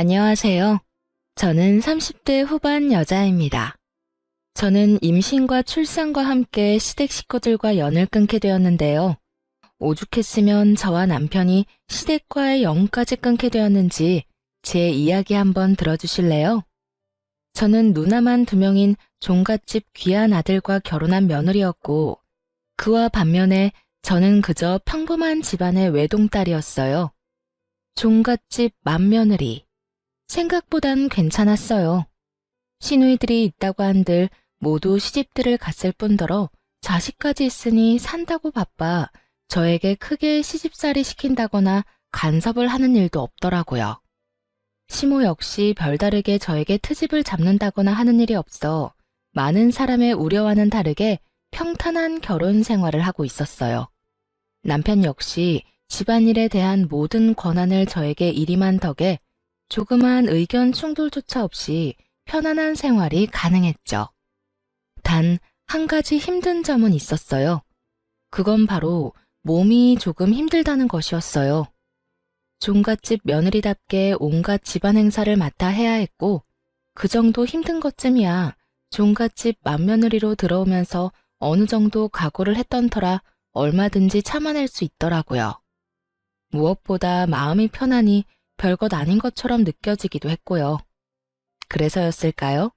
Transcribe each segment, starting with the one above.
안녕하세요. 저는 30대 후반 여자입니다. 저는 임신과 출산과 함께 시댁 식구들과 연을 끊게 되었는데요. 오죽했으면 저와 남편이 시댁과의 연까지 끊게 되었는지 제 이야기 한번 들어주실래요? 저는 누나만 2명인 종갓집 귀한 아들과 결혼한 며느리였고, 그와 반면에 저는 그저 평범한 집안의 외동딸이었어요. 종갓집 맏며느리. 생각보단 괜찮았어요. 시누이들이 있다고 한들 모두 시집들을 갔을 뿐더러 자식까지 있으니 산다고 바빠 저에게 크게 시집살이 시킨다거나 간섭을 하는 일도 없더라고요. 시모 역시 별다르게 저에게 트집을 잡는다거나 하는 일이 없어 많은 사람의 우려와는 다르게 평탄한 결혼 생활을 하고 있었어요. 남편 역시 집안일에 대한 모든 권한을 저에게 일임한 덕에 조그만 의견 충돌조차 없이 편안한 생활이 가능했죠. 단 한 가지 힘든 점은 있었어요. 그건 바로 몸이 조금 힘들다는 것이었어요. 종갓집 며느리답게 온갖 집안 행사를 맡아 해야 했고, 그 정도 힘든 것쯤이야 종갓집 맏며느리로 들어오면서 어느 정도 각오를 했던 터라 얼마든지 참아낼 수 있더라고요. 무엇보다 마음이 편하니 별것 아닌 것처럼 느껴지기도 했고요. 그래서였을까요?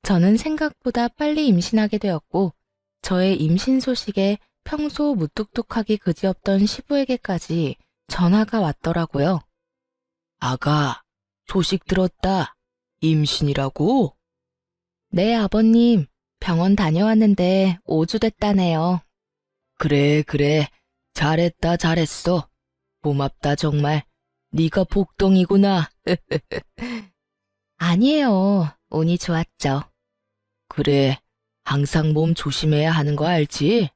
저는 생각보다 빨리 임신하게 되었고, 저의 임신 소식에 평소 무뚝뚝하기 그지없던 시부에게까지 전화가 왔더라고요. 아가, 소식 들었다. 임신이라고? 네, 아버님. 병원 다녀왔는데 5주 됐다네요. 그래. 잘했다, 잘했어. 고맙다, 정말. 네가 복덩이구나. 아니에요. 운이 좋았죠. 그래, 항상 몸 조심해야 하는 거 알지?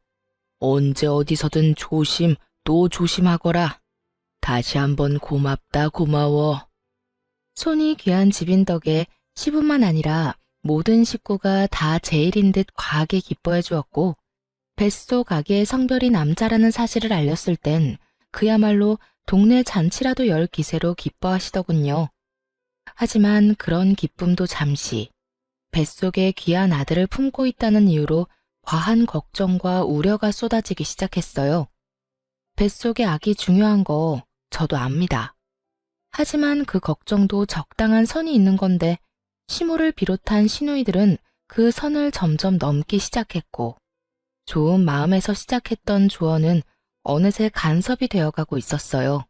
언제 어디서든 조심 또 조심하거라. 다시 한번 고맙다, 고마워. 손이 귀한 집인 덕에 시부만 아니라 모든 식구가 다 제 일인 듯 과하게 기뻐해 주었고, 뱃속 아기의 성별이 남자라는 사실을 알렸을 땐 그야말로 동네 잔치라도 열 기세로 기뻐하시더군요. 하지만 그런 기쁨도 잠시, 뱃속에 귀한 아들을 품고 있다는 이유로 과한 걱정과 우려가 쏟아지기 시작했어요. 뱃속의 아기 중요한 거 저도 압니다. 하지만 그 걱정도 적당한 선이 있는 건데, 시모를 비롯한 시누이들은 그 선을 점점 넘기 시작했고, 좋은 마음에서 시작했던 조언은 어느새 간섭이 되어가고 있었어요.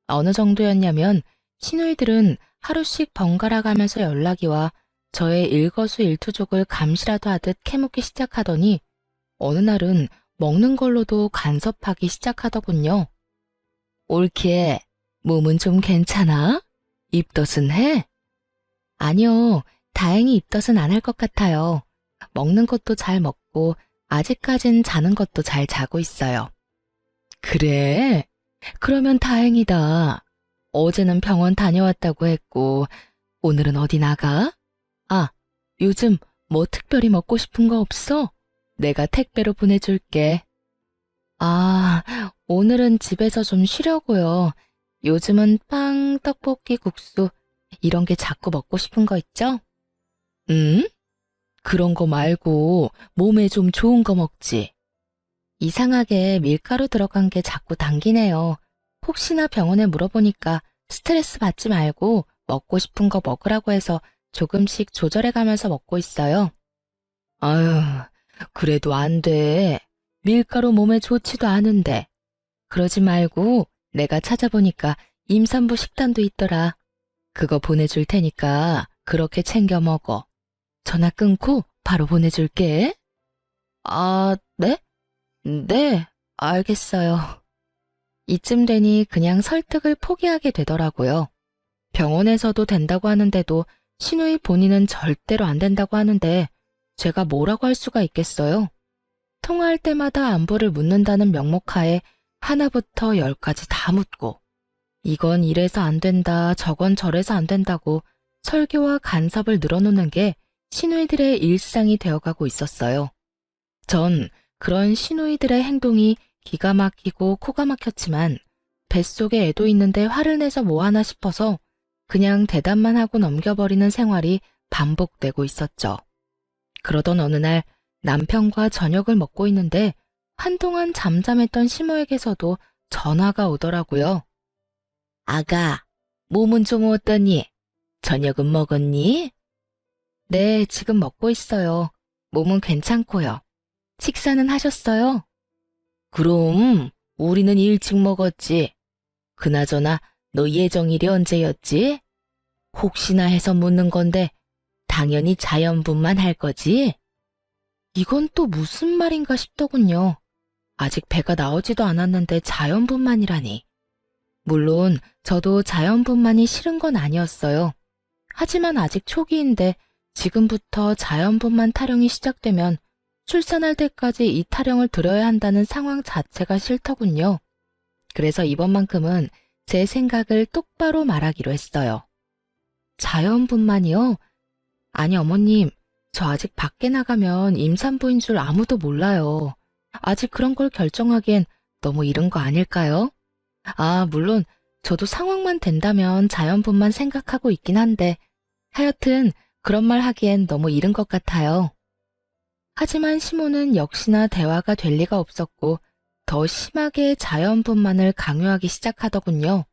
어느 정도였냐면 시누이들은 하루씩 번갈아 가면서 연락이 와 저의 일거수일투족을 감시라도 하듯 캐묻기 시작하더니 어느 날은 먹는 걸로도 간섭하기 시작하더군요. 올케, 몸은 좀 괜찮아? 입덧은 해? 아니요, 다행히 입덧은 안 할 것 같아요. 먹는 것도 잘 먹고 아직까진 자는 것도 잘 자고 있어요. 그래? 그러면 다행이다. 어제는 병원 다녀왔다고 했고, 오늘은 어디 나가? 아, 요즘 뭐 특별히 먹고 싶은 거 없어? 내가 택배로 보내줄게. 아, 오늘은 집에서 좀 쉬려고요. 요즘은 빵, 떡볶이, 국수, 이런 게 자꾸 먹고 싶은 거 있죠? 응? 그런 거 말고 몸에 좀 좋은 거 먹지. 이상하게 밀가루 들어간 게 자꾸 당기네요. 혹시나 병원에 물어보니까 스트레스 받지 말고 먹고 싶은 거 먹으라고 해서 조금씩 조절해 가면서 먹고 있어요. 아유, 그래도 안 돼. 밀가루 몸에 좋지도 않은데. 그러지 말고 내가 찾아보니까 임산부 식단도 있더라. 그거 보내줄 테니까 그렇게 챙겨 먹어. 전화 끊고 바로 보내줄게. 아, 네? 네, 알겠어요. 이쯤 되니 그냥 설득을 포기하게 되더라고요. 병원에서도 된다고 하는데도 시누이 본인은 절대로 안 된다고 하는데 제가 뭐라고 할 수가 있겠어요? 통화할 때마다 안부를 묻는다는 명목하에 하나부터 10까지 다 묻고, 이건 이래서 안 된다, 저건 저래서 안 된다고 설교와 간섭을 늘어놓는 게 시누이들의 일상이 되어가고 있었어요. 전 그런 시누이들의 행동이 기가 막히고 코가 막혔지만 뱃속에 애도 있는데 화를 내서 뭐하나 싶어서 그냥 대답만 하고 넘겨버리는 생활이 반복되고 있었죠. 그러던 어느 날 남편과 저녁을 먹고 있는데 한동안 잠잠했던 시모에게서도 전화가 오더라고요. 아가, 몸은 좀 어떠니? 저녁은 먹었니? 네, 지금 먹고 있어요. 몸은 괜찮고요. 식사는 하셨어요? 그럼 우리는 일찍 먹었지. 그나저나 너 예정일이 언제였지? 혹시나 해서 묻는 건데 당연히 자연분만 할 거지? 이건 또 무슨 말인가 싶더군요. 아직 배가 나오지도 않았는데 자연분만이라니. 물론 저도 자연분만이 싫은 건 아니었어요. 하지만 아직 초기인데 지금부터 자연분만 타령이 시작되면 출산할 때까지 이 타령을 들어야 한다는 상황 자체가 싫더군요. 그래서 이번만큼은 제 생각을 똑바로 말하기로 했어요. 자연분만이요? 아니 어머님, 저 아직 밖에 나가면 임산부인 줄 아무도 몰라요. 아직 그런 걸 결정하기엔 너무 이른 거 아닐까요? 아, 물론 저도 상황만 된다면 자연분만 생각하고 있긴 한데 하여튼 그런 말 하기엔 너무 이른 것 같아요. 하지만 시모는 역시나 대화가 될 리가 없었고 더 심하게 자연분만을 강요하기 시작하더군요.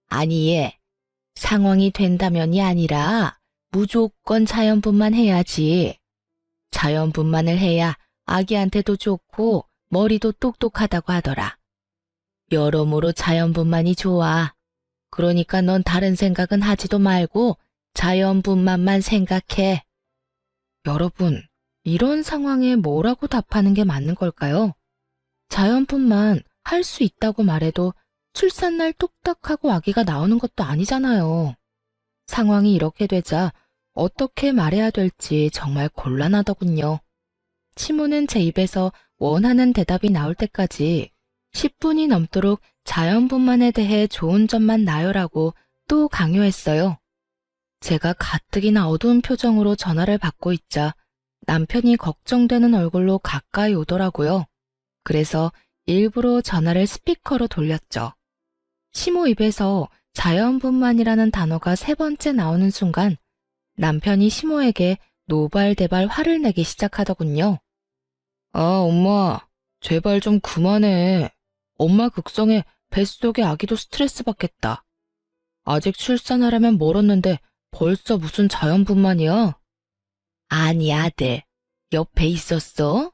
아니 얘, 상황이 된다면이 아니라 무조건 자연분만 해야지. 자연분만을 해야 아기한테도 좋고 머리도 똑똑하다고 하더라. 여러모로 자연분만이 좋아. 그러니까 넌 다른 생각은 하지도 말고 자연분만만 생각해. 여러분, 이런 상황에 뭐라고 답하는 게 맞는 걸까요? 자연분만 할 수 있다고 말해도 출산날 뚝딱하고 아기가 나오는 것도 아니잖아요. 상황이 이렇게 되자 어떻게 말해야 될지 정말 곤란하더군요. 시모는 제 입에서 원하는 대답이 나올 때까지 10분이 넘도록 자연분만에 대해 좋은 점만 나열하고 또 강요했어요. 제가 가뜩이나 어두운 표정으로 전화를 받고 있자 남편이 걱정되는 얼굴로 가까이 오더라고요. 그래서 일부러 전화를 스피커로 돌렸죠. 시모 입에서 자연분만이라는 단어가 세 번째 나오는 순간 남편이 시모에게 노발대발 화를 내기 시작하더군요. 아, 엄마, 제발 좀 그만해. 엄마 극성에 뱃속의 아기도 스트레스 받겠다. 아직 출산하려면 멀었는데 벌써 무슨 자연분만이야? 아니, 아들, 옆에 있었어?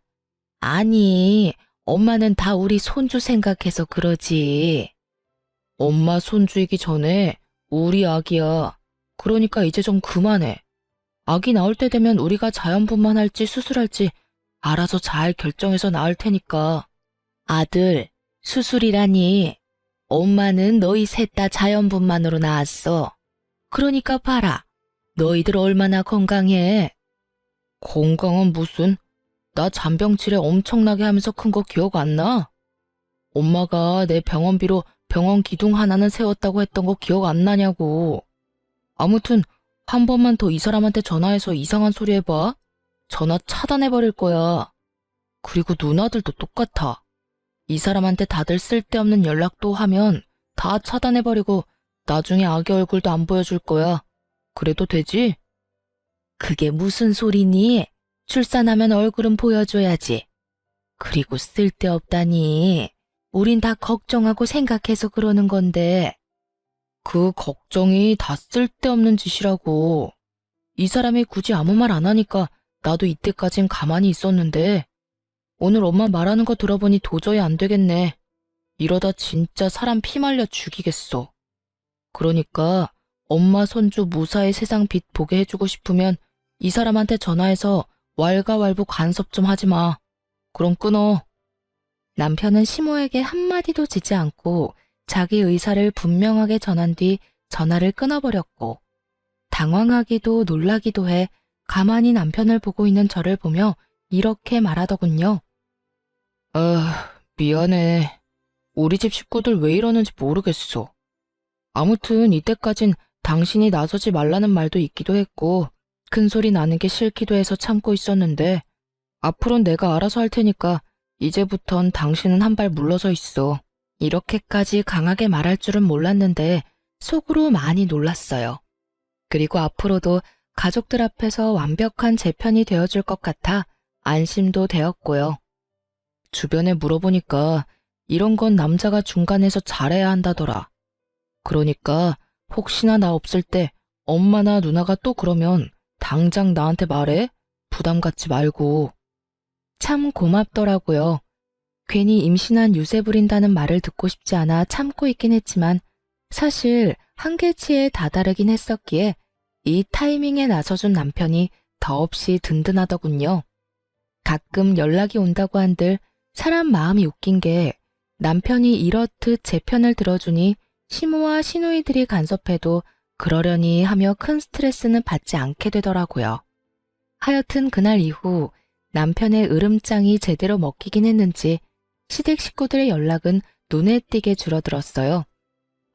아니, 엄마는 다 우리 손주 생각해서 그러지. 엄마 손주이기 전에 우리 아기야. 그러니까 이제 좀 그만해. 아기 나올 때 되면 우리가 자연분만할지 수술할지 알아서 잘 결정해서 낳을 테니까. 아들, 수술이라니. 엄마는 너희 셋 다 자연분만으로 낳았어. 그러니까 봐라. 너희들 얼마나 건강해. 건강은 무슨? 나 잔병치레 엄청나게 하면서 큰 거 기억 안 나? 엄마가 내 병원비로 병원 기둥 하나는 세웠다고 했던 거 기억 안 나냐고. 아무튼 한 번만 더 이 사람한테 전화해서 이상한 소리 해봐. 전화 차단해버릴 거야. 그리고 누나들도 똑같아. 이 사람한테 다들 쓸데없는 연락도 하면 다 차단해버리고 나중에 아기 얼굴도 안 보여줄 거야. 그래도 되지? 그게 무슨 소리니? 출산하면 얼굴은 보여줘야지. 그리고 쓸데없다니. 우린 다 걱정하고 생각해서 그러는 건데. 그 걱정이 다 쓸데없는 짓이라고. 이 사람이 굳이 아무 말 안 하니까 나도 이때까진 가만히 있었는데 오늘 엄마 말하는 거 들어보니 도저히 안 되겠네. 이러다 진짜 사람 피말려 죽이겠어. 그러니까 엄마 손주 무사히 세상 빛 보게 해주고 싶으면 이 사람한테 전화해서 왈가왈부 간섭 좀 하지 마. 그럼 끊어. 남편은 시모에게 한마디도 지지 않고 자기 의사를 분명하게 전한 뒤 전화를 끊어버렸고 당황하기도 놀라기도 해 가만히 남편을 보고 있는 저를 보며 이렇게 말하더군요. 미안해. 우리 집 식구들 왜 이러는지 모르겠어. 아무튼 이때까진 당신이 나서지 말라는 말도 있기도 했고 큰 소리 나는 게 싫기도 해서 참고 있었는데 앞으로는 내가 알아서 할 테니까 이제부턴 당신은 한 발 물러서 있어. 이렇게까지 강하게 말할 줄은 몰랐는데 속으로 많이 놀랐어요. 그리고 앞으로도 가족들 앞에서 완벽한 제 편이 되어줄 것 같아 안심도 되었고요. 주변에 물어보니까 이런 건 남자가 중간에서 잘해야 한다더라. 그러니까 혹시나 나 없을 때 엄마나 누나가 또 그러면 당장 나한테 말해. 부담 갖지 말고. 참 고맙더라고요. 괜히 임신한 유세 부린다는 말을 듣고 싶지 않아 참고 있긴 했지만 사실 한계치에 다다르긴 했었기에 이 타이밍에 나서준 남편이 더없이 든든하더군요. 가끔 연락이 온다고 한들 사람 마음이 웃긴 게 남편이 이렇듯 제 편을 들어주니 시모와 시누이들이 간섭해도 그러려니 하며 큰 스트레스는 받지 않게 되더라고요. 하여튼 그날 이후 남편의 으름장이 제대로 먹히긴 했는지 시댁 식구들의 연락은 눈에 띄게 줄어들었어요.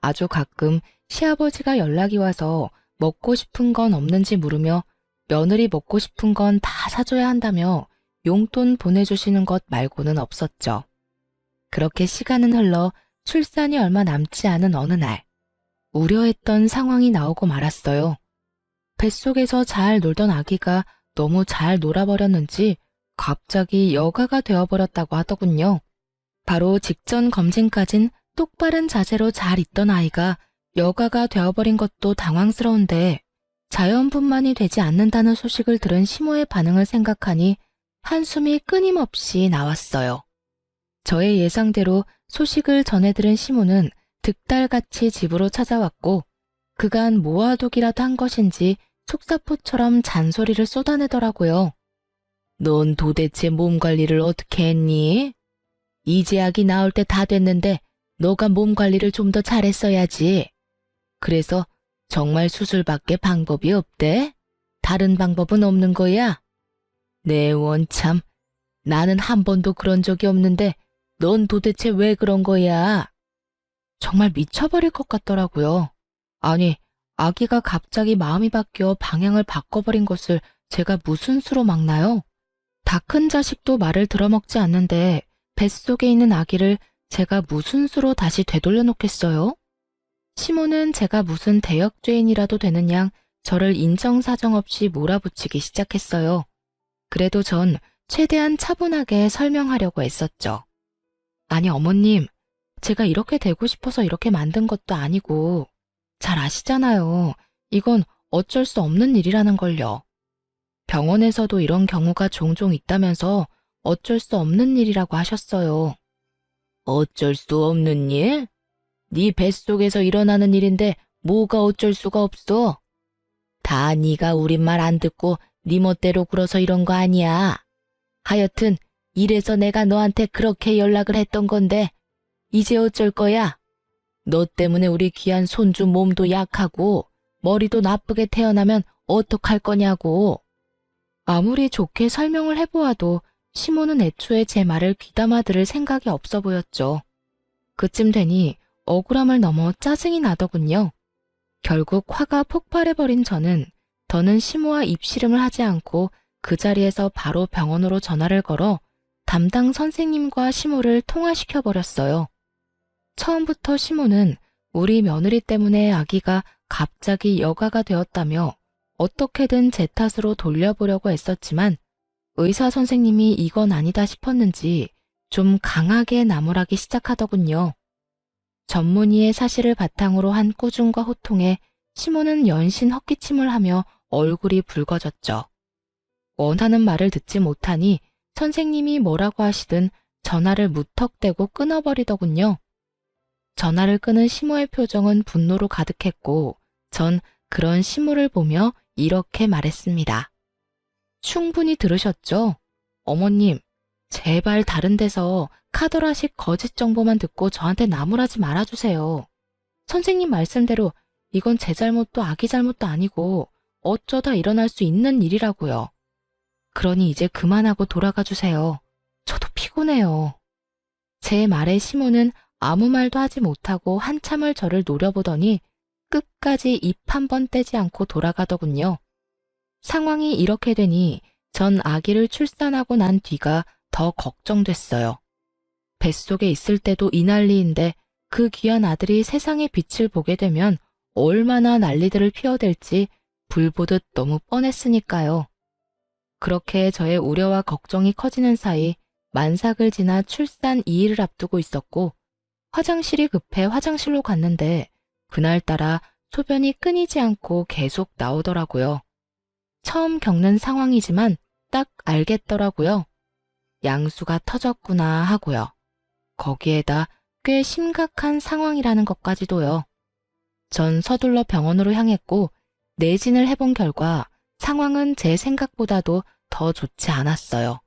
아주 가끔 시아버지가 연락이 와서 먹고 싶은 건 없는지 물으며 며느리 먹고 싶은 건 다 사줘야 한다며 용돈 보내주시는 것 말고는 없었죠. 그렇게 시간은 흘러 출산이 얼마 남지 않은 어느 날 우려했던 상황이 나오고 말았어요. 뱃속에서 잘 놀던 아기가 너무 잘 놀아버렸는지 갑자기 여가가 되어버렸다고 하더군요. 바로 직전 검진까진 똑바른 자세로 잘 있던 아이가 여가가 되어버린 것도 당황스러운데 자연분만이 되지 않는다는 소식을 들은 시모의 반응을 생각하니 한숨이 끊임없이 나왔어요. 저의 예상대로 소식을 전해들은 시모는 득달같이 집으로 찾아왔고 그간 모아두기라도 한 것인지 속사포처럼 잔소리를 쏟아내더라고요. 넌 도대체 몸 관리를 어떻게 했니? 이제 아기 나올 때 다 됐는데 너가 몸 관리를 좀 더 잘했어야지. 그래서 정말 수술밖에 방법이 없대? 다른 방법은 없는 거야? 내 원참, 나는 한 번도 그런 적이 없는데 넌 도대체 왜 그런 거야? 정말 미쳐버릴 것 같더라고요. 아니, 아기가 갑자기 마음이 바뀌어 방향을 바꿔버린 것을 제가 무슨 수로 막나요? 다 큰 자식도 말을 들어먹지 않는데 뱃속에 있는 아기를 제가 무슨 수로 다시 되돌려 놓겠어요? 시모는 제가 무슨 대역죄인이라도 되는 양 저를 인정사정 없이 몰아붙이기 시작했어요. 그래도 전 최대한 차분하게 설명하려고 애썼죠. 아니 어머님, 제가 이렇게 되고 싶어서 이렇게 만든 것도 아니고 잘 아시잖아요. 이건 어쩔 수 없는 일이라는 걸요. 병원에서도 이런 경우가 종종 있다면서 어쩔 수 없는 일이라고 하셨어요. 어쩔 수 없는 일? 네 뱃속에서 일어나는 일인데 뭐가 어쩔 수가 없어? 다 네가 우리 말 안 듣고 네 멋대로 굴어서 이런 거 아니야. 하여튼 이래서 내가 너한테 그렇게 연락을 했던 건데 이제 어쩔 거야? 너 때문에 우리 귀한 손주 몸도 약하고 머리도 나쁘게 태어나면 어떡할 거냐고. 아무리 좋게 설명을 해보아도 시모는 애초에 제 말을 귀담아 들을 생각이 없어 보였죠. 그쯤 되니 억울함을 넘어 짜증이 나더군요. 결국 화가 폭발해버린 저는 더는 시모와 입씨름을 하지 않고 그 자리에서 바로 병원으로 전화를 걸어 담당 선생님과 시모를 통화시켜버렸어요. 처음부터 시모는 우리 며느리 때문에 아기가 갑자기 여가가 되었다며 어떻게든 제 탓으로 돌려보려고 애썼지만 의사 선생님이 이건 아니다 싶었는지 좀 강하게 나무라기 시작하더군요. 전문의의 사실을 바탕으로 한 꾸중과 호통에 시모는 연신 헛기침을 하며 얼굴이 붉어졌죠. 원하는 말을 듣지 못하니 선생님이 뭐라고 하시든 전화를 무턱대고 끊어버리더군요. 전화를 끊은 시모의 표정은 분노로 가득했고 전 그런 시모를 보며 이렇게 말했습니다. 충분히 들으셨죠? 어머님, 제발 다른 데서 카더라식 거짓 정보만 듣고 저한테 나무라지 말아주세요. 선생님 말씀대로 이건 제 잘못도 아기 잘못도 아니고 어쩌다 일어날 수 있는 일이라고요. 그러니 이제 그만하고 돌아가 주세요. 저도 피곤해요. 제 말에 시모는 아무 말도 하지 못하고 한참을 저를 노려보더니 끝까지 입 한 번 떼지 않고 돌아가더군요. 상황이 이렇게 되니 전 아기를 출산하고 난 뒤가 더 걱정됐어요. 뱃속에 있을 때도 이 난리인데 그 귀한 아들이 세상의 빛을 보게 되면 얼마나 난리들을 피워댈지 불보듯 너무 뻔했으니까요. 그렇게 저의 우려와 걱정이 커지는 사이 만삭을 지나 출산 2일을 앞두고 있었고 화장실이 급해 화장실로 갔는데 그날따라 소변이 끊이지 않고 계속 나오더라고요. 처음 겪는 상황이지만 딱 알겠더라고요. 양수가 터졌구나 하고요. 거기에다 꽤 심각한 상황이라는 것까지도요. 전 서둘러 병원으로 향했고 내진을 해본 결과 상황은 제 생각보다도 더 좋지 않았어요.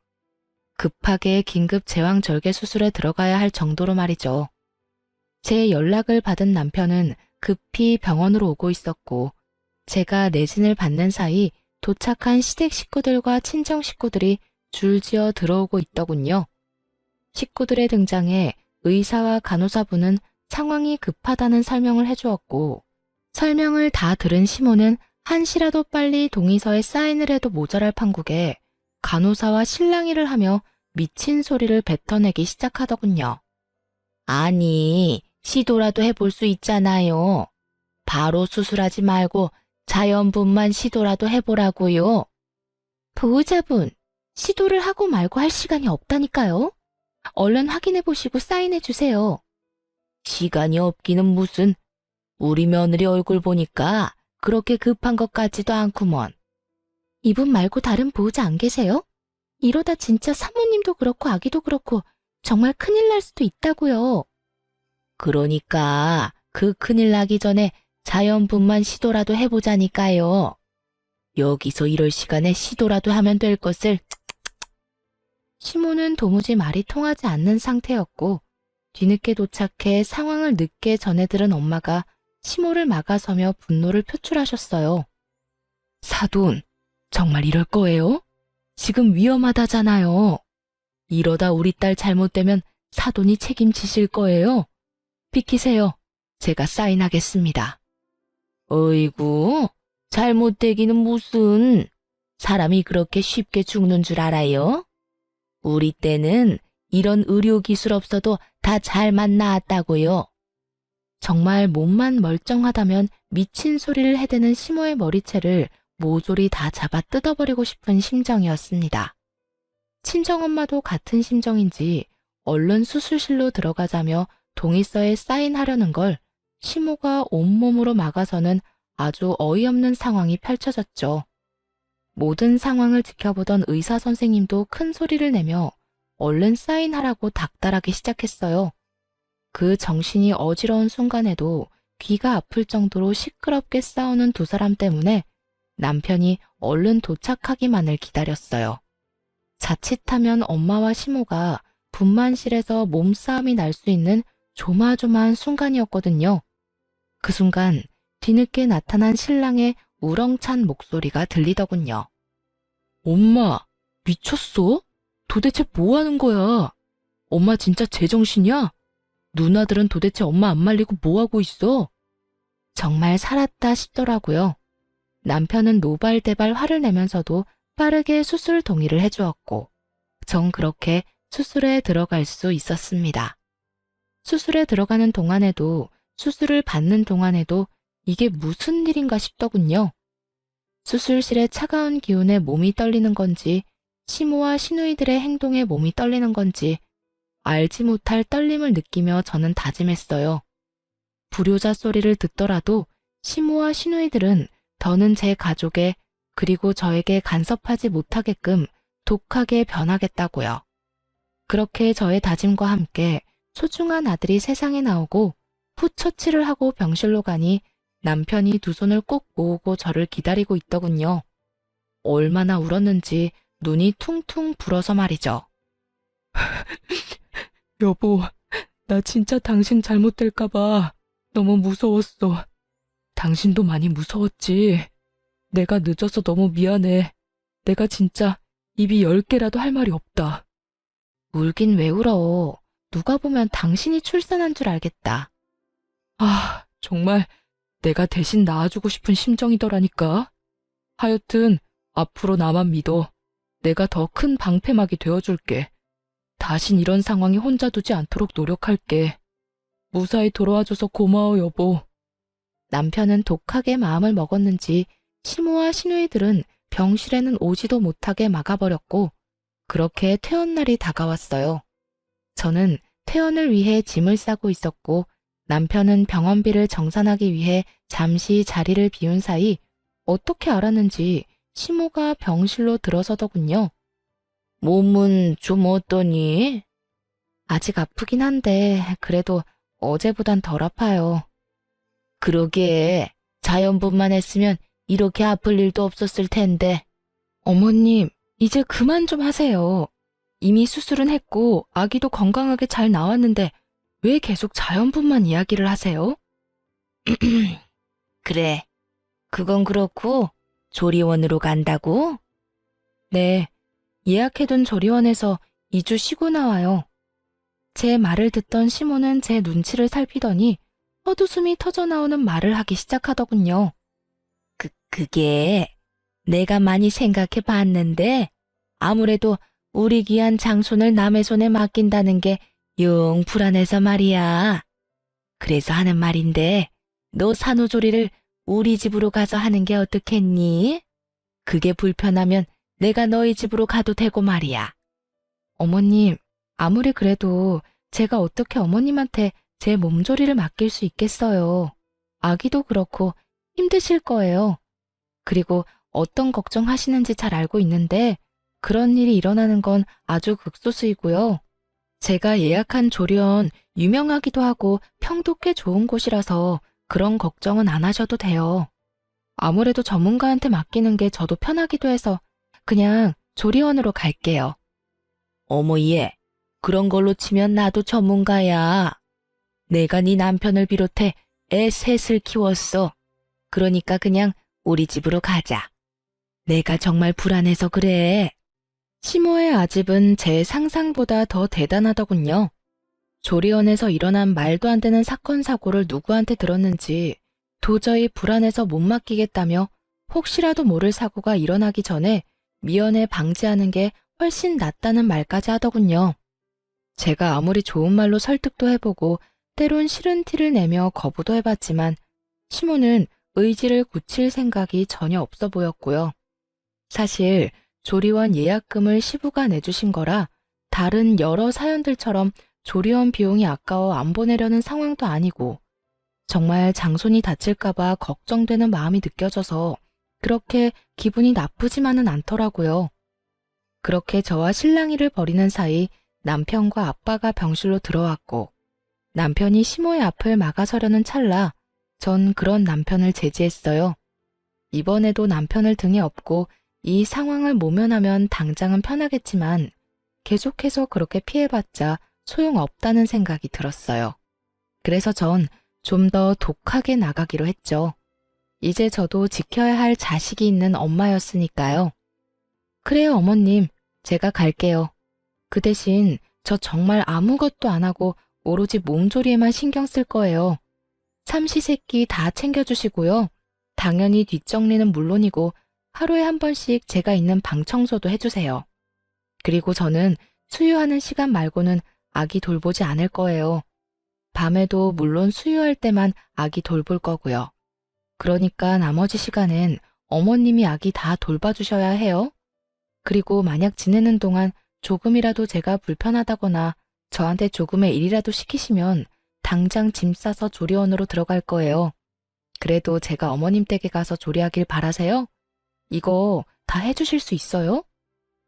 급하게 긴급 제왕절개 수술에 들어가야 할 정도로 말이죠. 제 연락을 받은 남편은 급히 병원으로 오고 있었고 제가 내진을 받는 사이 도착한 시댁 식구들과 친정 식구들이 줄지어 들어오고 있더군요. 식구들의 등장에 의사와 간호사분은 상황이 급하다는 설명을 해주었고 설명을 다 들은 시모는 한시라도 빨리 동의서에 사인을 해도 모자랄 판국에 간호사와 실랑이를 하며 미친 소리를 뱉어내기 시작하더군요. 아니, 시도라도 해볼 수 있잖아요. 바로 수술하지 말고 자연분만 시도라도 해보라고요. 보호자분, 시도를 하고 말고 할 시간이 없다니까요. 얼른 확인해보시고 사인해주세요. 시간이 없기는 무슨. 우리 며느리 얼굴 보니까 그렇게 급한 것 같지도 않구먼. 이분 말고 다른 보호자 안 계세요? 이러다 진짜 사모님도 그렇고 아기도 그렇고 정말 큰일 날 수도 있다고요. 그러니까 그 큰일 나기 전에 자연분만 시도라도 해보자니까요. 여기서 이럴 시간에 시도라도 하면 될 것을. 시모는 도무지 말이 통하지 않는 상태였고 뒤늦게 도착해 상황을 늦게 전해들은 엄마가 시모를 막아서며 분노를 표출하셨어요. 사돈, 정말 이럴 거예요? 지금 위험하다잖아요. 이러다 우리 딸 잘못되면 사돈이 책임지실 거예요. 비키세요. 제가 사인하겠습니다. 어이구, 잘못되기는 무슨. 사람이 그렇게 쉽게 죽는 줄 알아요? 우리 때는 이런 의료기술 없어도 다 잘만 나았다고요. 정말 몸만 멀쩡하다면 미친 소리를 해대는 시모의 머리채를 모조리 다 잡아 뜯어버리고 싶은 심정이었습니다. 친정엄마도 같은 심정인지 얼른 수술실로 들어가자며 동의서에 사인하려는 걸 시모가 온몸으로 막아서는 아주 어이없는 상황이 펼쳐졌죠. 모든 상황을 지켜보던 의사 선생님도 큰 소리를 내며 얼른 사인하라고 닥달하기 시작했어요. 그 정신이 어지러운 순간에도 귀가 아플 정도로 시끄럽게 싸우는 두 사람 때문에 남편이 얼른 도착하기만을 기다렸어요. 자칫하면 엄마와 시모가 분만실에서 몸싸움이 날 수 있는 조마조마한 순간이었거든요. 그 순간 뒤늦게 나타난 신랑의 우렁찬 목소리가 들리더군요. 엄마, 미쳤어? 도대체 뭐 하는 거야? 엄마 진짜 제정신이야? 누나들은 도대체 엄마 안 말리고 뭐 하고 있어? 정말 살았다 싶더라고요. 남편은 노발대발 화를 내면서도 빠르게 수술 동의를 해주었고 전 그렇게 수술에 들어갈 수 있었습니다. 수술에 들어가는 동안에도 수술을 받는 동안에도 이게 무슨 일인가 싶더군요. 수술실의 차가운 기운에 몸이 떨리는 건지 시모와 시누이들의 행동에 몸이 떨리는 건지 알지 못할 떨림을 느끼며 저는 다짐했어요. 불효자 소리를 듣더라도 시모와 시누이들은 더는 제 가족에 그리고 저에게 간섭하지 못하게끔 독하게 변하겠다고요. 그렇게 저의 다짐과 함께 소중한 아들이 세상에 나오고 푸처치를 하고 병실로 가니 남편이 두 손을 꼭 모으고 저를 기다리고 있더군요. 얼마나 울었는지 눈이 퉁퉁 불어서 말이죠. 여보, 나 진짜 당신 잘못될까봐 너무 무서웠어. 당신도 많이 무서웠지. 내가 늦어서 너무 미안해. 내가 진짜 입이 10개라도 할 말이 없다. 울긴 왜 울어. 누가 보면 당신이 출산한 줄 알겠다. 아, 정말 내가 대신 낳아주고 싶은 심정이더라니까. 하여튼 앞으로 나만 믿어. 내가 더 큰 방패막이 되어줄게. 다신 이런 상황에 혼자 두지 않도록 노력할게. 무사히 돌아와줘서 고마워, 여보. 남편은 독하게 마음을 먹었는지 시모와 시누이들은 병실에는 오지도 못하게 막아버렸고 그렇게 퇴원날이 다가왔어요. 저는 퇴원을 위해 짐을 싸고 있었고 남편은 병원비를 정산하기 위해 잠시 자리를 비운 사이 어떻게 알았는지 시모가 병실로 들어서더군요. 몸은 좀 어떠니? 아직 아프긴 한데 그래도 어제보단 덜 아파요. 그러게 자연분만 했으면 이렇게 아플 일도 없었을 텐데. 어머님, 이제 그만 좀 하세요. 이미 수술은 했고 아기도 건강하게 잘 나왔는데 왜 계속 자연분만 이야기를 하세요? 그래, 그건 그렇고 조리원으로 간다고? 네, 예약해둔 조리원에서 2주 쉬고 나와요. 제 말을 듣던 시모는 제 눈치를 살피더니 헛웃음이 터져나오는 말을 하기 시작하더군요. 그게 내가 많이 생각해 봤는데 아무래도 우리 귀한 장손을 남의 손에 맡긴다는 게 영 불안해서 말이야. 그래서 하는 말인데 너 산후조리를 우리 집으로 가서 하는 게 어떻겠니? 그게 불편하면 내가 너희 집으로 가도 되고 말이야. 어머님, 아무리 그래도 제가 어떻게 어머님한테 제 몸조리를 맡길 수 있겠어요. 아기도 그렇고 힘드실 거예요. 그리고 어떤 걱정하시는지 잘 알고 있는데 그런 일이 일어나는 건 아주 극소수이고요. 제가 예약한 조리원 유명하기도 하고 평도 꽤 좋은 곳이라서 그런 걱정은 안 하셔도 돼요. 아무래도 전문가한테 맡기는 게 저도 편하기도 해서 그냥 조리원으로 갈게요. 어머 얘, 그런 걸로 치면 나도 전문가야. 내가 네 남편을 비롯해 애 셋을 키웠어. 그러니까 그냥 우리 집으로 가자. 내가 정말 불안해서 그래. 시모의 아집은 제 상상보다 더 대단하더군요. 조리원에서 일어난 말도 안 되는 사건 사고를 누구한테 들었는지 도저히 불안해서 못 맡기겠다며 혹시라도 모를 사고가 일어나기 전에 미연에 방지하는 게 훨씬 낫다는 말까지 하더군요. 제가 아무리 좋은 말로 설득도 해보고 때론 싫은 티를 내며 거부도 해봤지만 시모는 의지를 굳힐 생각이 전혀 없어 보였고요. 사실 조리원 예약금을 시부가 내주신 거라 다른 여러 사연들처럼 조리원 비용이 아까워 안 보내려는 상황도 아니고 정말 장손이 다칠까봐 걱정되는 마음이 느껴져서 그렇게 기분이 나쁘지만은 않더라고요. 그렇게 저와 실랑이를 벌이는 사이 남편과 아빠가 병실로 들어왔고 남편이 시모의 앞을 막아서려는 찰나 전 그런 남편을 제지했어요. 이번에도 남편을 등에 업고 이 상황을 모면하면 당장은 편하겠지만 계속해서 그렇게 피해봤자 소용없다는 생각이 들었어요. 그래서 전 좀 더 독하게 나가기로 했죠. 이제 저도 지켜야 할 자식이 있는 엄마였으니까요. 그래요, 어머님. 제가 갈게요. 그 대신 저 정말 아무것도 안 하고 오로지 몸조리에만 신경 쓸 거예요. 삼시세끼 다 챙겨주시고요. 당연히 뒷정리는 물론이고 하루에 한 번씩 제가 있는 방 청소도 해주세요. 그리고 저는 수유하는 시간 말고는 아기 돌보지 않을 거예요. 밤에도 물론 수유할 때만 아기 돌볼 거고요. 그러니까 나머지 시간엔 어머님이 아기 다 돌봐주셔야 해요. 그리고 만약 지내는 동안 조금이라도 제가 불편하다거나 저한테 조금의 일이라도 시키시면 당장 짐 싸서 조리원으로 들어갈 거예요. 그래도 제가 어머님 댁에 가서 조리하길 바라세요? 이거 다 해주실 수 있어요?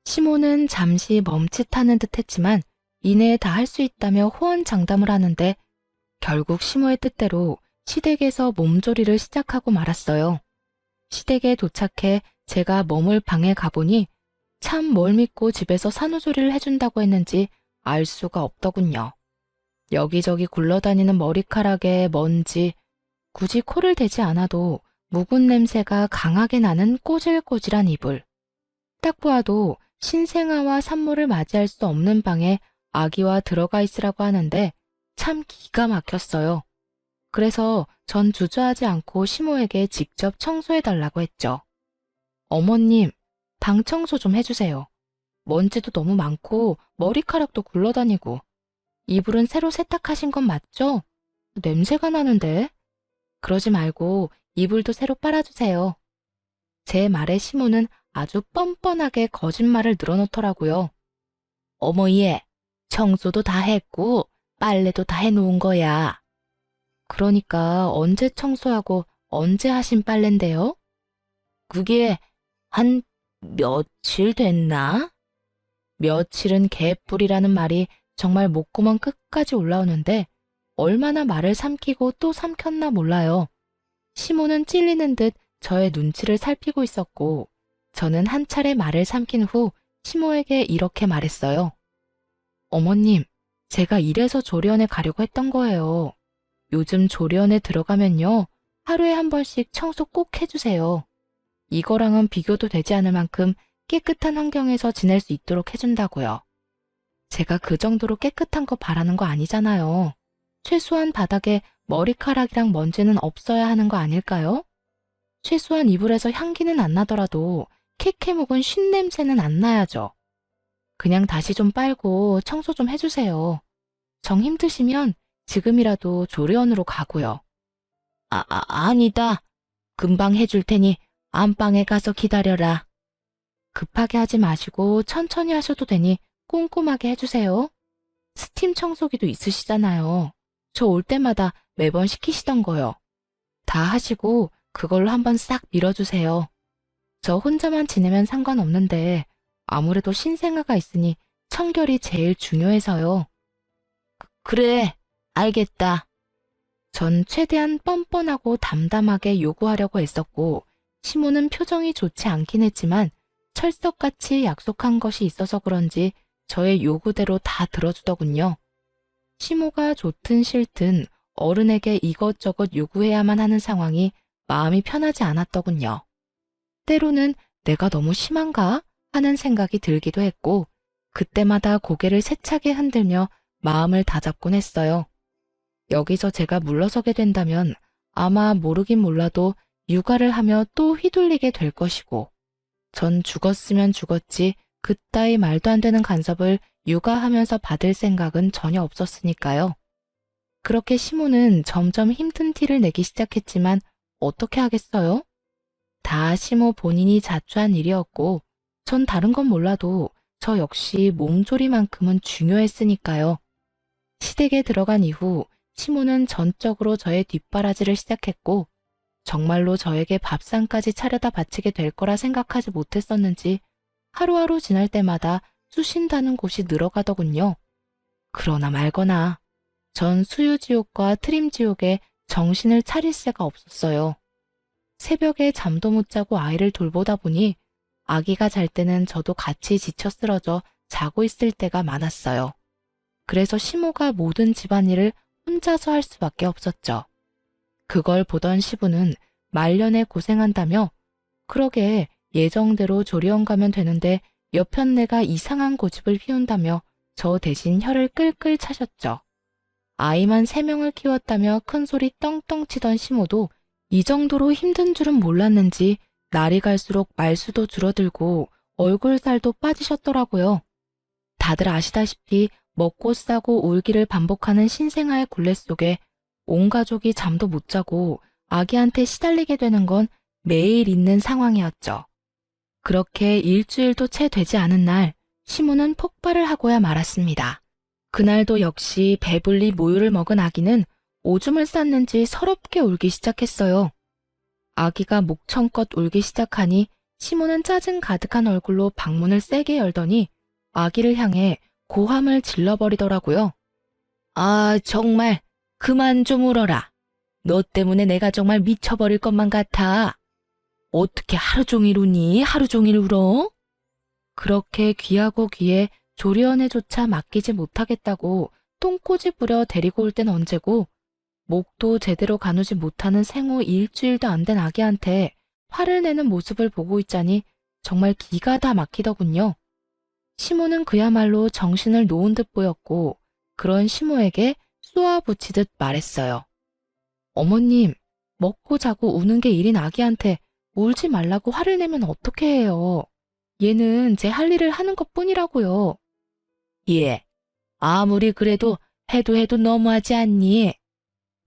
시모는 잠시 멈칫하는 듯 했지만 이내에 다 할 수 있다며 호언장담을 하는데 결국 시모의 뜻대로 시댁에서 몸조리를 시작하고 말았어요. 시댁에 도착해 제가 머물 방에 가보니 참 뭘 믿고 집에서 산후조리를 해준다고 했는지 알 수가 없더군요. 여기저기 굴러다니는 머리카락에 먼지, 굳이 코를 대지 않아도 묵은 냄새가 강하게 나는 꼬질꼬질한 이불. 딱 보아도 신생아와 산모를 맞이할 수 없는 방에 아기와 들어가 있으라고 하는데 참 기가 막혔어요. 그래서 전 주저하지 않고 시모에게 직접 청소해달라고 했죠. 어머님, 방 청소 좀 해주세요. 먼지도 너무 많고 머리카락도 굴러다니고. 이불은 새로 세탁하신 건 맞죠? 냄새가 나는데. 그러지 말고 이불도 새로 빨아주세요. 제 말에 시모는 아주 뻔뻔하게 거짓말을 늘어놓더라고요. 어머 얘, 청소도 다 했고 빨래도 다 해놓은 거야. 그러니까 언제 청소하고 언제 하신 빨랜데요? 그게 한 며칠 됐나? 며칠은 개뿔이라는 말이 정말 목구멍 끝까지 올라오는데 얼마나 말을 삼키고 또 삼켰나 몰라요. 시모는 찔리는 듯 저의 눈치를 살피고 있었고 저는 한 차례 말을 삼킨 후 시모에게 이렇게 말했어요. 어머님, 제가 이래서 조리원에 가려고 했던 거예요. 요즘 조리원에 들어가면요. 하루에 한 번씩 청소 꼭 해주세요. 이거랑은 비교도 되지 않을 만큼 깨끗한 환경에서 지낼 수 있도록 해준다고요. 제가 그 정도로 깨끗한 거 바라는 거 아니잖아요. 최소한 바닥에 머리카락이랑 먼지는 없어야 하는 거 아닐까요? 최소한 이불에서 향기는 안 나더라도 캐캐 묵은 쉰냄새는 안 나야죠. 그냥 다시 좀 빨고 청소 좀 해주세요. 정 힘드시면 지금이라도 조리원으로 가고요. 아니다. 금방 해줄 테니 안방에 가서 기다려라. 급하게 하지 마시고 천천히 하셔도 되니 꼼꼼하게 해주세요. 스팀 청소기도 있으시잖아요. 저 올 때마다 매번 시키시던 거요. 다 하시고 그걸로 한번 싹 밀어주세요. 저 혼자만 지내면 상관없는데 아무래도 신생아가 있으니 청결이 제일 중요해서요. 그래, 알겠다. 전 최대한 뻔뻔하고 담담하게 요구하려고 했었고 시모는 표정이 좋지 않긴 했지만 철석같이 약속한 것이 있어서 그런지 저의 요구대로 다 들어주더군요. 시모가 좋든 싫든 어른에게 이것저것 요구해야만 하는 상황이 마음이 편하지 않았더군요. 때로는 내가 너무 심한가 하는 생각이 들기도 했고 그때마다 고개를 세차게 흔들며 마음을 다잡곤 했어요. 여기서 제가 물러서게 된다면 아마 모르긴 몰라도 육아를 하며 또 휘둘리게 될 것이고 전 죽었으면 죽었지 그따위 말도 안 되는 간섭을 육아하면서 받을 생각은 전혀 없었으니까요. 그렇게 시모는 점점 힘든 티를 내기 시작했지만 어떻게 하겠어요? 다 시모 본인이 자초한 일이었고 전 다른 건 몰라도 저 역시 몸조리만큼은 중요했으니까요. 시댁에 들어간 이후 시모는 전적으로 저의 뒷바라지를 시작했고 정말로 저에게 밥상까지 차려다 바치게 될 거라 생각하지 못했었는지 하루하루 지날 때마다 쑤신다는 곳이 늘어가더군요. 그러나 말거나 전 수유지옥과 트림지옥에 정신을 차릴 새가 없었어요. 새벽에 잠도 못 자고 아이를 돌보다 보니 아기가 잘 때는 저도 같이 지쳐 쓰러져 자고 있을 때가 많았어요. 그래서 시모가 모든 집안일을 혼자서 할 수밖에 없었죠. 그걸 보던 시부는 말년에 고생한다며 그러게 예정대로 조리원 가면 되는데 몇 편내가 이상한 고집을 피운다며 저 대신 혀를 끌끌 차셨죠. 아이만 3명을 키웠다며 큰소리 떵떵 치던 시모도 이 정도로 힘든 줄은 몰랐는지 날이 갈수록 말수도 줄어들고 얼굴살도 빠지셨더라고요. 다들 아시다시피 먹고 싸고 울기를 반복하는 신생아의 굴레 속에 온 가족이 잠도 못 자고 아기한테 시달리게 되는 건 매일 있는 상황이었죠. 그렇게 일주일도 채 되지 않은 날 시모는 폭발을 하고야 말았습니다. 그날도 역시 배불리 모유를 먹은 아기는 오줌을 쌌는지 서럽게 울기 시작했어요. 아기가 목청껏 울기 시작하니 시모는 짜증 가득한 얼굴로 방문을 세게 열더니 아기를 향해 고함을 질러버리더라고요. 아, 정말 그만 좀 울어라. 너 때문에 내가 정말 미쳐버릴 것만 같아. 어떻게 하루 종일 우니? 하루 종일 울어? 그렇게 귀하고 귀에 조리원에조차 맡기지 못하겠다고 똥꼬지 부려 데리고 올 땐 언제고 목도 제대로 가누지 못하는 생후 일주일도 안 된 아기한테 화를 내는 모습을 보고 있자니 정말 기가 다 막히더군요. 시모는 그야말로 정신을 놓은 듯 보였고 그런 시모에게 쏘아붙이듯 말했어요. 어머님, 먹고 자고 우는 게 일인 아기한테 울지 말라고 화를 내면 어떻게 해요? 얘는 제 할 일을 하는 것뿐이라고요. 예, 아무리 그래도 해도 너무하지 않니?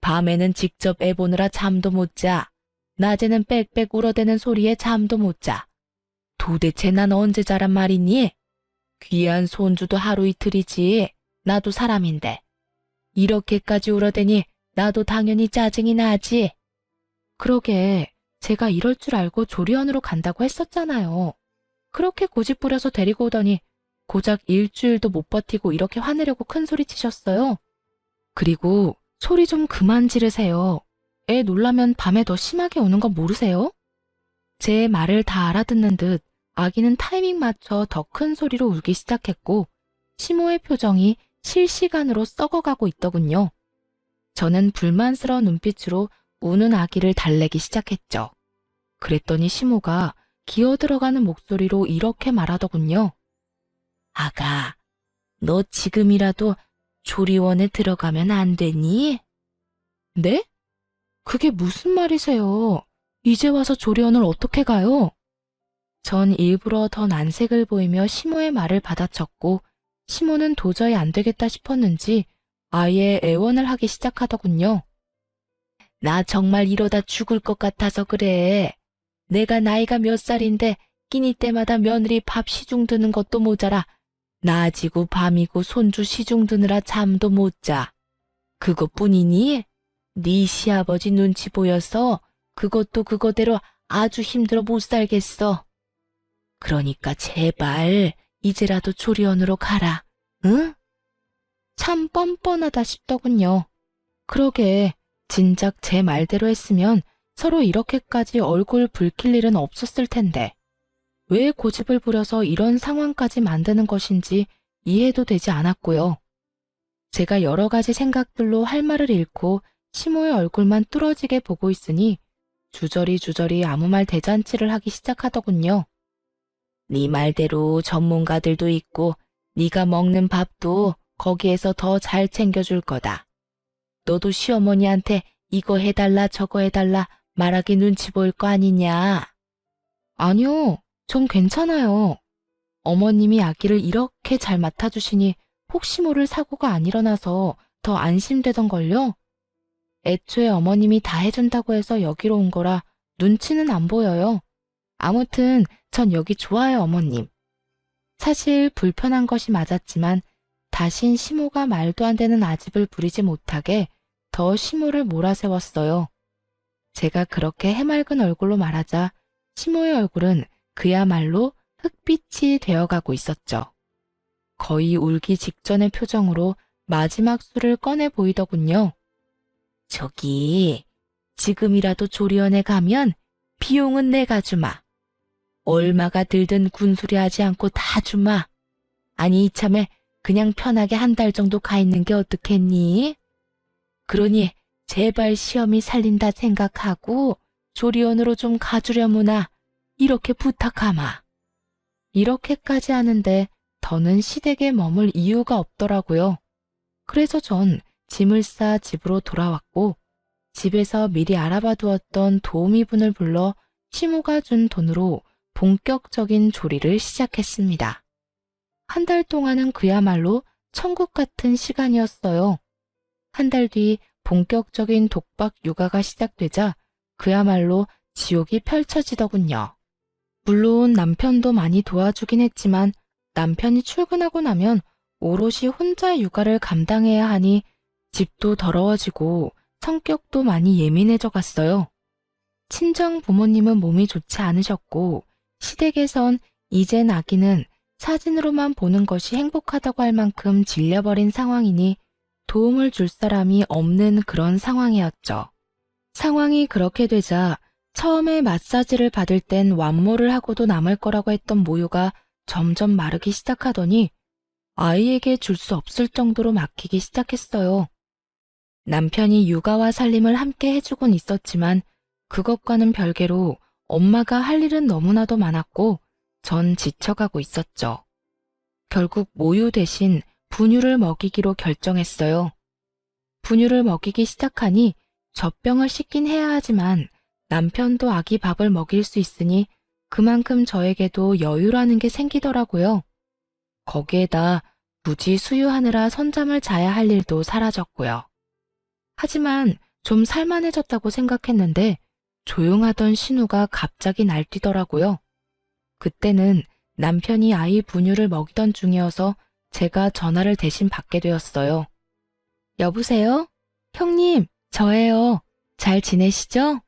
밤에는 직접 애 보느라 잠도 못 자. 낮에는 빽빽 울어대는 소리에 잠도 못 자. 도대체 난 언제 자란 말이니? 귀한 손주도 하루 이틀이지. 나도 사람인데. 이렇게까지 울어대니 나도 당연히 짜증이 나지. 그러게 제가 이럴 줄 알고 조리원으로 간다고 했었잖아요. 그렇게 고집 부려서 데리고 오더니 고작 일주일도 못 버티고 이렇게 화내려고 큰 소리 치셨어요. 그리고 소리 좀 그만 지르세요. 애 놀라면 밤에 더 심하게 우는 거 모르세요? 제 말을 다 알아듣는 듯 아기는 타이밍 맞춰 더 큰 소리로 울기 시작했고 시모의 표정이 실시간으로 썩어가고 있더군요. 저는 불만스러운 눈빛으로 우는 아기를 달래기 시작했죠. 그랬더니 시모가 기어들어가는 목소리로 이렇게 말하더군요. 아가, 너 지금이라도 조리원에 들어가면 안 되니? 네? 그게 무슨 말이세요? 이제 와서 조리원을 어떻게 가요? 전 일부러 더 난색을 보이며 시모의 말을 받아쳤고 시모는 도저히 안 되겠다 싶었는지 아예 애원을 하기 시작하더군요. 나 정말 이러다 죽을 것 같아서 그래. 내가 나이가 몇 살인데 끼니 때마다 며느리 밥 시중 드는 것도 모자라 낮이고 밤이고 손주 시중 드느라 잠도 못 자. 그것뿐이니? 네 시아버지 눈치 보여서 그것도 그거대로 아주 힘들어 못 살겠어. 그러니까 제발 이제라도 조리원으로 가라. 응? 참 뻔뻔하다 싶더군요. 그러게 진작 제 말대로 했으면 서로 이렇게까지 얼굴 붉힐 일은 없었을 텐데 왜 고집을 부려서 이런 상황까지 만드는 것인지 이해도 되지 않았고요. 제가 여러 가지 생각들로 할 말을 잃고 시모의 얼굴만 뚫어지게 보고 있으니 주저리 아무 말 대잔치를 하기 시작하더군요. 네 말대로 전문가들도 있고 네가 먹는 밥도 거기에서 더 잘 챙겨줄 거다. 너도 시어머니한테 이거 해달라 저거 해달라 말하기 눈치 보일 거 아니냐. 아니요, 전 괜찮아요. 어머님이 아기를 이렇게 잘 맡아주시니 혹시 모를 사고가 안 일어나서 더 안심되던걸요. 애초에 어머님이 다 해준다고 해서 여기로 온 거라 눈치는 안 보여요. 아무튼 전 여기 좋아요, 어머님. 사실 불편한 것이 맞았지만 다신 시모가 말도 안 되는 아집을 부리지 못하게 더 시모를 몰아세웠어요. 제가 그렇게 해맑은 얼굴로 말하자 시모의 얼굴은 그야말로 흑빛이 되어가고 있었죠. 거의 울기 직전의 표정으로 마지막 술을 꺼내 보이더군요. 저기, 지금이라도 조리원에 가면 비용은 내가 주마. 얼마가 들든 군소리 하지 않고 다 주마. 아니 이참에 그냥 편하게 한 달 정도 가 있는 게 어떻겠니? 그러니 제발 시험이 살린다 생각하고 조리원으로 좀 가주려무나 이렇게 부탁하마. 이렇게까지 하는데 더는 시댁에 머물 이유가 없더라고요. 그래서 전 짐을 싸 집으로 돌아왔고 집에서 미리 알아봐 두었던 도우미분을 불러 시모가 준 돈으로 본격적인 조리를 시작했습니다. 한 달 동안은 그야말로 천국 같은 시간이었어요. 한 달 뒤 본격적인 독박 육아가 시작되자 그야말로 지옥이 펼쳐지더군요. 물론 남편도 많이 도와주긴 했지만 남편이 출근하고 나면 오롯이 혼자 육아를 감당해야 하니 집도 더러워지고 성격도 많이 예민해져 갔어요. 친정 부모님은 몸이 좋지 않으셨고 시댁에선 이젠 아기는 사진으로만 보는 것이 행복하다고 할 만큼 질려버린 상황이니 도움을 줄 사람이 없는 그런 상황이었죠. 상황이 그렇게 되자 처음에 마사지를 받을 땐 완모를 하고도 남을 거라고 했던 모유가 점점 마르기 시작하더니 아이에게 줄 수 없을 정도로 막히기 시작했어요. 남편이 육아와 살림을 함께 해주곤 있었지만 그것과는 별개로 엄마가 할 일은 너무나도 많았고 전 지쳐가고 있었죠. 결국 모유 대신 분유를 먹이기로 결정했어요. 분유를 먹이기 시작하니 젖병을 씻긴 해야 하지만 남편도 아기 밥을 먹일 수 있으니 그만큼 저에게도 여유라는 게 생기더라고요. 거기에다 굳이 수유하느라 선잠을 자야 할 일도 사라졌고요. 하지만 좀 살만해졌다고 생각했는데 조용하던 신우가 갑자기 날뛰더라고요. 그때는 남편이 아이 분유를 먹이던 중이어서 제가 전화를 대신 받게 되었어요. 여보세요? 형님, 저예요. 잘 지내시죠?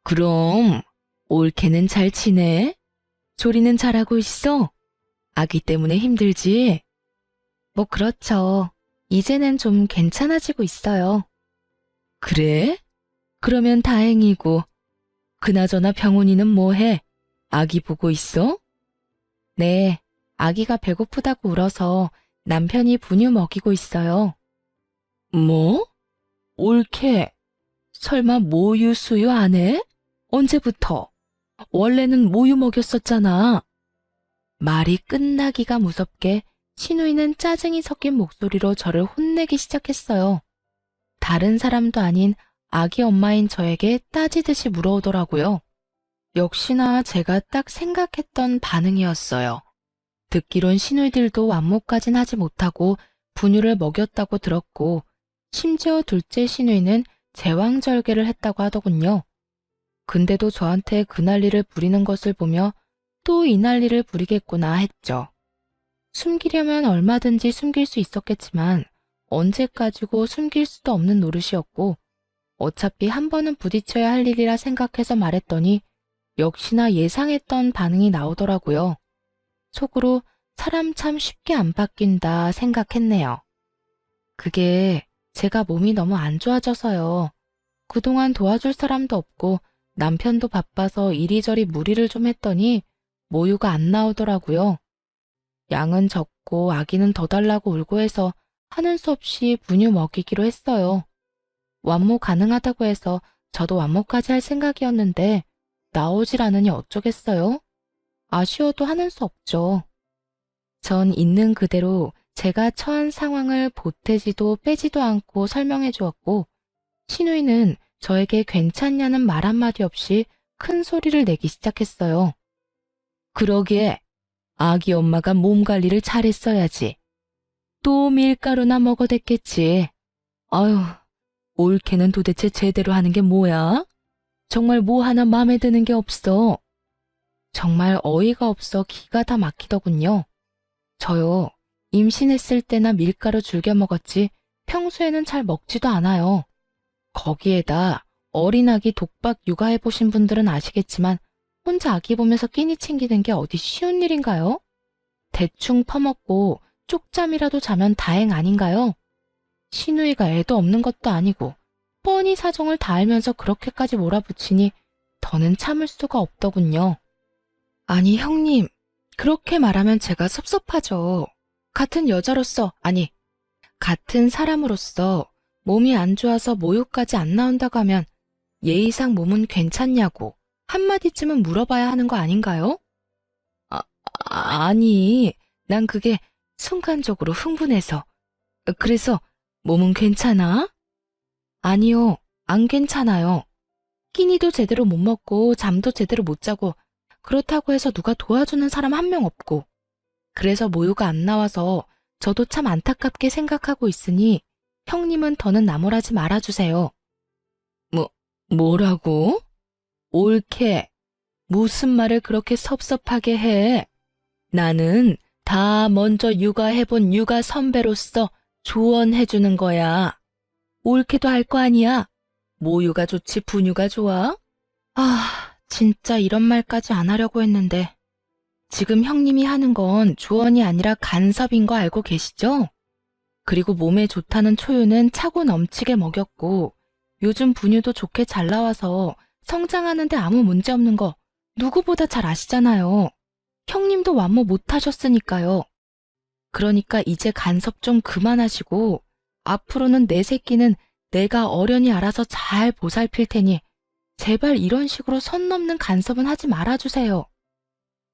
그럼 올케는 잘 지내? 조리는 잘하고 있어? 아기 때문에 힘들지? 뭐 그렇죠. 이제는 좀 괜찮아지고 있어요. 그래? 그러면 다행이고. 그나저나 병훈이는 뭐해? 아기 보고 있어? 네, 아기가 배고프다고 울어서 남편이 분유 먹이고 있어요. 뭐? 올케, 설마 모유 수유 안 해? 언제부터? 원래는 모유 먹였었잖아. 말이 끝나기가 무섭게 신우이는 짜증이 섞인 목소리로 저를 혼내기 시작했어요. 다른 사람도 아닌 아기 엄마인 저에게 따지듯이 물어오더라고요. 역시나 제가 딱 생각했던 반응이었어요. 듣기론 시누이들도 완모까진 하지 못하고 분유를 먹였다고 들었고, 심지어 둘째 시누이는 제왕절개를 했다고 하더군요. 근데도 저한테 그 난리를 부리는 것을 보며 또 이 난리를 부리겠구나 했죠. 숨기려면 얼마든지 숨길 수 있었겠지만 언제까지고 숨길 수도 없는 노릇이었고, 어차피 한 번은 부딪혀야 할 일이라 생각해서 말했더니 역시나 예상했던 반응이 나오더라고요. 속으로 사람 참 쉽게 안 바뀐다 생각했네요. 그게 제가 몸이 너무 안 좋아져서요. 그동안 도와줄 사람도 없고 남편도 바빠서 이리저리 무리를 좀 했더니 모유가 안 나오더라고요. 양은 적고 아기는 더 달라고 울고 해서 하는 수 없이 분유 먹이기로 했어요. 완모 가능하다고 해서 저도 완모까지 할 생각이었는데 나오질 않으니 어쩌겠어요? 아쉬워도 하는 수 없죠. 전 있는 그대로 제가 처한 상황을 보태지도 빼지도 않고 설명해 주었고, 신우이는 저에게 괜찮냐는 말 한마디 없이 큰 소리를 내기 시작했어요. 그러게, 아기 엄마가 몸 관리를 잘했어야지. 또 밀가루나 먹어댔겠지. 아유, 올케는 도대체 제대로 하는 게 뭐야? 정말 뭐 하나 마음에 드는 게 없어. 정말 어이가 없어 기가 다 막히더군요. 저요, 임신했을 때나 밀가루 즐겨 먹었지 평소에는 잘 먹지도 않아요. 거기에다 어린아기 독박 육아해보신 분들은 아시겠지만 혼자 아기 보면서 끼니 챙기는 게 어디 쉬운 일인가요? 대충 퍼먹고 쪽잠이라도 자면 다행 아닌가요? 시누이가 애도 없는 것도 아니고 뻔히 사정을 다 알면서 그렇게까지 몰아붙이니 더는 참을 수가 없더군요. 아니 형님, 그렇게 말하면 제가 섭섭하죠. 같은 여자로서, 아니, 같은 사람으로서 몸이 안 좋아서 모유까지 안 나온다고 하면 예의상 몸은 괜찮냐고 한마디쯤은 물어봐야 하는 거 아닌가요? 아니, 난 그게 순간적으로 흥분해서. 그래서 몸은 괜찮아? 아니요, 안 괜찮아요. 끼니도 제대로 못 먹고 잠도 제대로 못 자고 그렇다고 해서 누가 도와주는 사람 한 명 없고, 그래서 모유가 안 나와서 저도 참 안타깝게 생각하고 있으니 형님은 더는 나무라지 말아주세요. 뭐라고? 옳게. 무슨 말을 그렇게 섭섭하게 해? 나는 다 먼저 육아해본 육아 선배로서 조언해주는 거야. 옳게도 할 거 아니야. 모유가 좋지 분유가 좋아? 진짜 이런 말까지 안 하려고 했는데 지금 형님이 하는 건 조언이 아니라 간섭인 거 알고 계시죠? 그리고 몸에 좋다는 초유는 차고 넘치게 먹였고 요즘 분유도 좋게 잘 나와서 성장하는데 아무 문제 없는 거 누구보다 잘 아시잖아요. 형님도 완모 못 하셨으니까요. 그러니까 이제 간섭 좀 그만하시고 앞으로는 내 새끼는 내가 어련히 알아서 잘 보살필 테니 제발 이런 식으로 선 넘는 간섭은 하지 말아주세요.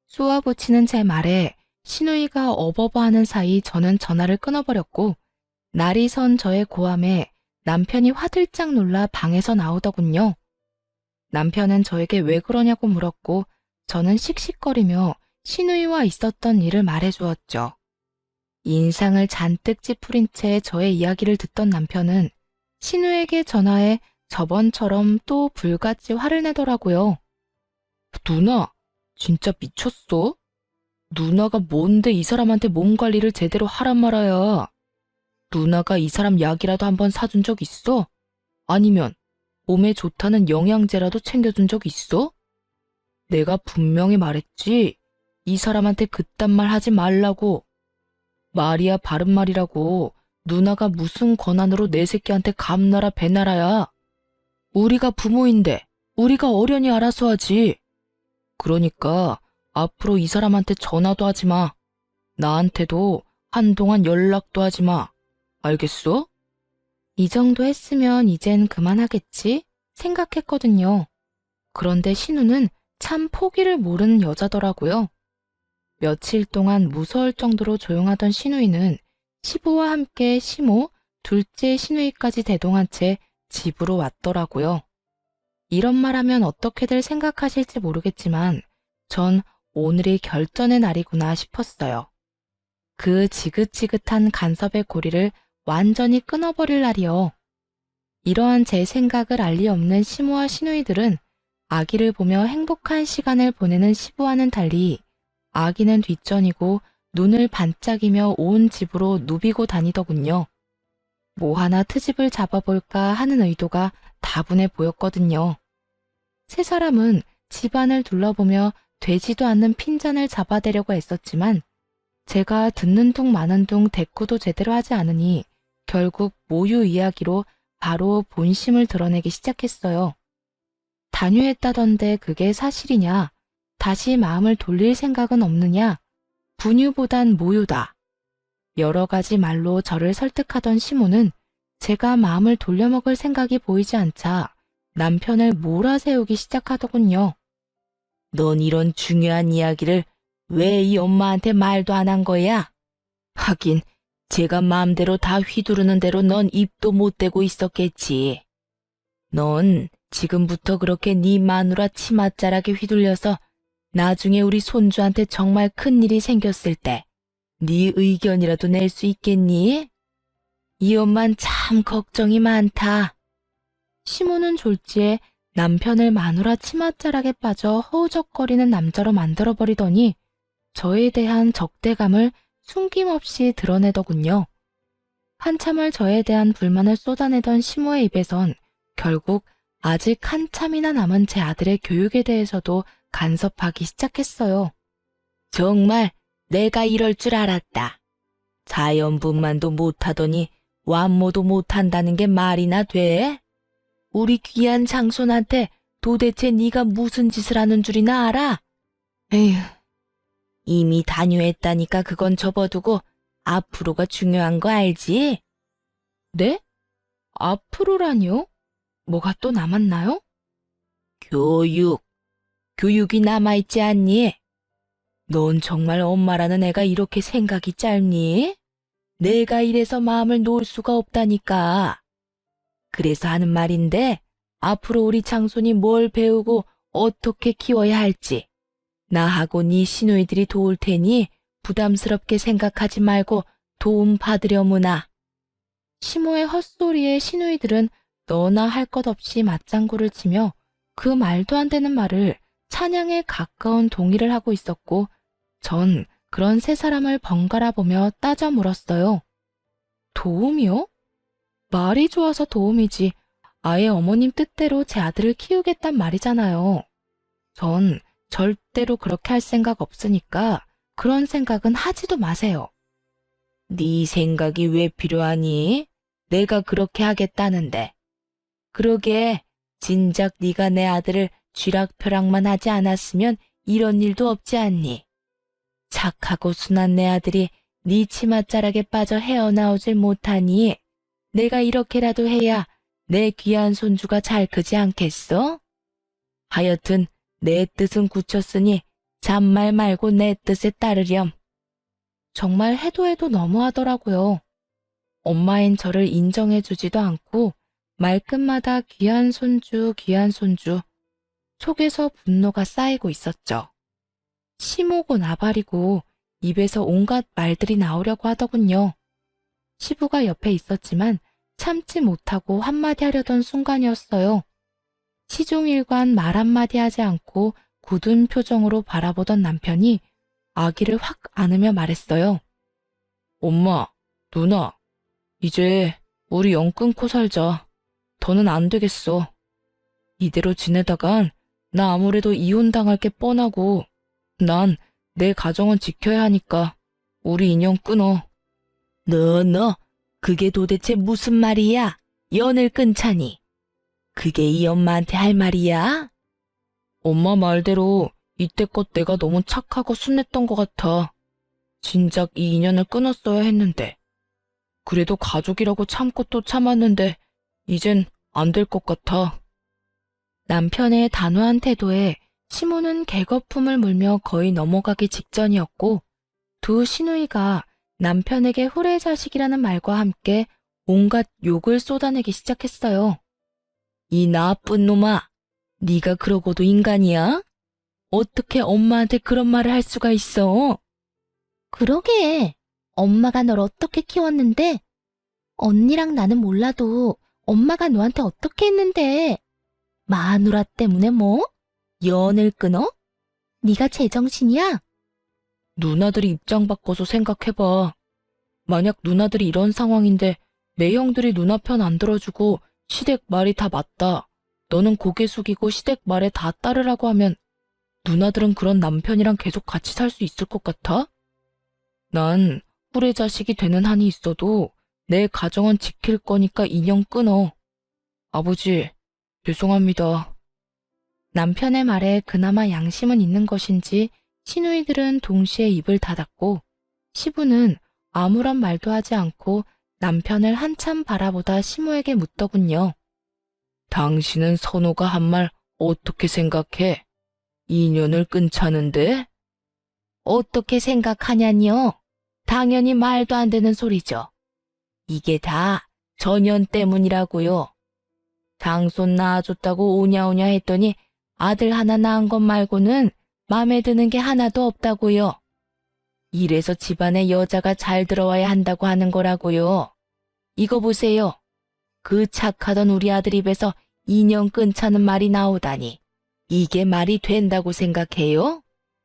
쏘아붙이는 제 말에 시누이가 어버버하는 사이 저는 전화를 끊어버렸고 날이 선 저의 고함에 남편이 화들짝 놀라 방에서 나오더군요. 남편은 저에게 왜 그러냐고 물었고 저는 씩씩거리며 시누이와 있었던 일을 말해주었죠. 인상을 잔뜩 찌푸린 채 저의 이야기를 듣던 남편은 신우에게 전화해 저번처럼 또 불같이 화를 내더라고요. 누나, 진짜 미쳤어? 누나가 뭔데 이 사람한테 몸 관리를 제대로 하란 말아야. 누나가 이 사람 약이라도 한번 사준 적 있어? 아니면 몸에 좋다는 영양제라도 챙겨준 적 있어? 내가 분명히 말했지. 이 사람한테 그딴 말 하지 말라고. 말이야 바른 말이라고. 누나가 무슨 권한으로 내 새끼한테 감나라 배나라야. 우리가 부모인데 우리가 어련히 알아서 하지. 그러니까 앞으로 이 사람한테 전화도 하지 마. 나한테도 한동안 연락도 하지 마. 알겠어? 이 정도 했으면 이젠 그만하겠지 생각했거든요. 그런데 신우는 참 포기를 모르는 여자더라고요. 며칠 동안 무서울 정도로 조용하던 신우이는 시부와 함께 시모, 둘째 신우이까지 대동한 채 집으로 왔더라고요. 이런 말하면 어떻게들 생각하실지 모르겠지만 전 오늘이 결전의 날이구나 싶었어요. 그 지긋지긋한 간섭의 고리를 완전히 끊어버릴 날이요. 이러한 제 생각을 알 리 없는 시모와 신우이들은 아기를 보며 행복한 시간을 보내는 시부와는 달리 아기는 뒷전이고 눈을 반짝이며 온 집으로 누비고 다니더군요. 뭐 하나 트집을 잡아볼까 하는 의도가 다분해 보였거든요. 세 사람은 집안을 둘러보며 되지도 않는 핀잔을 잡아대려고 애썼지만 제가 듣는 둥 마는 둥 대꾸도 제대로 하지 않으니 결국 모유 이야기로 바로 본심을 드러내기 시작했어요. 단유했다던데 그게 사실이냐? 다시 마음을 돌릴 생각은 없느냐? 분유보단 모유다. 여러 가지 말로 저를 설득하던 시모는 제가 마음을 돌려먹을 생각이 보이지 않자 남편을 몰아세우기 시작하더군요. 넌 이런 중요한 이야기를 왜 이 엄마한테 말도 안 한 거야? 하긴 제가 마음대로 다 휘두르는 대로 넌 입도 못 대고 있었겠지. 넌 지금부터 그렇게 네 마누라 치맛자락에 휘둘려서 나중에 우리 손주한테 정말 큰일이 생겼을 때 네 의견이라도 낼 수 있겠니? 이 엄만 참 걱정이 많다. 시모는 졸지에 남편을 마누라 치맛자락에 빠져 허우적거리는 남자로 만들어버리더니 저에 대한 적대감을 숨김없이 드러내더군요. 한참을 저에 대한 불만을 쏟아내던 시모의 입에선 결국 아직 한참이나 남은 제 아들의 교육에 대해서도 간섭하기 시작했어요. 정말 내가 이럴 줄 알았다. 자연분만도 못하더니 완모도 못한다는 게 말이나 돼? 우리 귀한 장손한테 도대체 네가 무슨 짓을 하는 줄이나 알아? 에휴, 이미 단유했다니까 그건 접어두고 앞으로가 중요한 거 알지? 네? 앞으로라뇨? 뭐가 또 남았나요? 교육. 교육이 남아있지 않니? 넌 정말 엄마라는 애가 이렇게 생각이 짧니? 내가 이래서 마음을 놓을 수가 없다니까. 그래서 하는 말인데 앞으로 우리 장손이 뭘 배우고 어떻게 키워야 할지 나하고 네 시누이들이 도울 테니 부담스럽게 생각하지 말고 도움 받으려무나. 시모의 헛소리에 시누이들은 너나 할 것 없이 맞장구를 치며 그 말도 안 되는 말을 찬양에 가까운 동의를 하고 있었고 전 그런 세 사람을 번갈아 보며 따져 물었어요. 도움이요? 말이 좋아서 도움이지 아예 어머님 뜻대로 제 아들을 키우겠단 말이잖아요. 전 절대로 그렇게 할 생각 없으니까 그런 생각은 하지도 마세요. 네 생각이 왜 필요하니? 내가 그렇게 하겠다는데. 그러게 진작 네가 내 아들을 쥐락펴락만 하지 않았으면 이런 일도 없지 않니? 착하고 순한 내 아들이 네 치맛자락에 빠져 헤어나오질 못하니 내가 이렇게라도 해야 내 귀한 손주가 잘 크지 않겠어? 하여튼 내 뜻은 굳혔으니 잔말 말고 내 뜻에 따르렴. 정말 해도 해도 너무하더라고요. 엄마인 저를 인정해주지도 않고 말끝마다 귀한 손주, 귀한 손주. 속에서 분노가 쌓이고 있었죠. 시모고 나발이고 입에서 온갖 말들이 나오려고 하더군요. 시부가 옆에 있었지만 참지 못하고 한마디 하려던 순간이었어요. 시종일관 말 한마디 하지 않고 굳은 표정으로 바라보던 남편이 아기를 확 안으며 말했어요. 엄마, 누나, 이제 우리 영 끊고 살자. 더는 안 되겠어. 이대로 지내다간 나 아무래도 이혼당할 게 뻔하고 난 내 가정은 지켜야 하니까 우리 인연 끊어. 너, 그게 도대체 무슨 말이야? 연을 끊자니. 그게 이 엄마한테 할 말이야? 엄마 말대로 이때껏 내가 너무 착하고 순했던 것 같아. 진작 이 인연을 끊었어야 했는데. 그래도 가족이라고 참고 또 참았는데 이젠 안 될 것 같아. 남편의 단호한 태도에 시모는 개거품을 물며 거의 넘어가기 직전이었고 두 시누이가 남편에게 후레자식이라는 말과 함께 온갖 욕을 쏟아내기 시작했어요. 이 나쁜 놈아, 네가 그러고도 인간이야? 어떻게 엄마한테 그런 말을 할 수가 있어? 그러게. 엄마가 널 어떻게 키웠는데? 언니랑 나는 몰라도 엄마가 너한테 어떻게 했는데? 마누라 때문에 뭐? 연을 끊어? 네가 제정신이야? 누나들이 입장 바꿔서 생각해봐. 만약 누나들이 이런 상황인데 내 형들이 누나 편 안 들어주고 시댁 말이 다 맞다. 너는 고개 숙이고 시댁 말에 다 따르라고 하면 누나들은 그런 남편이랑 계속 같이 살 수 있을 것 같아? 난 후레자식이 되는 한이 있어도 내 가정은 지킬 거니까 인연 끊어. 아버지, 죄송합니다. 남편의 말에 그나마 양심은 있는 것인지 시누이들은 동시에 입을 닫았고 시부는 아무런 말도 하지 않고 남편을 한참 바라보다 시모에게 묻더군요. 당신은 선호가 한 말 어떻게 생각해? 인연을 끊자는데? 어떻게 생각하냐니요? 당연히 말도 안 되는 소리죠. 이게 다 전연 때문이라고요. 장손 낳아줬다고 오냐오냐 했더니 아들 하나 낳은 것 말고는 맘에 드는 게 하나도 없다고요. 이래서 집안에 여자가 잘 들어와야 한다고 하는 거라고요. 이거 보세요. 그 착하던 우리 아들 입에서 인연 끊자는 말이 나오다니. 이게 말이 된다고 생각해요?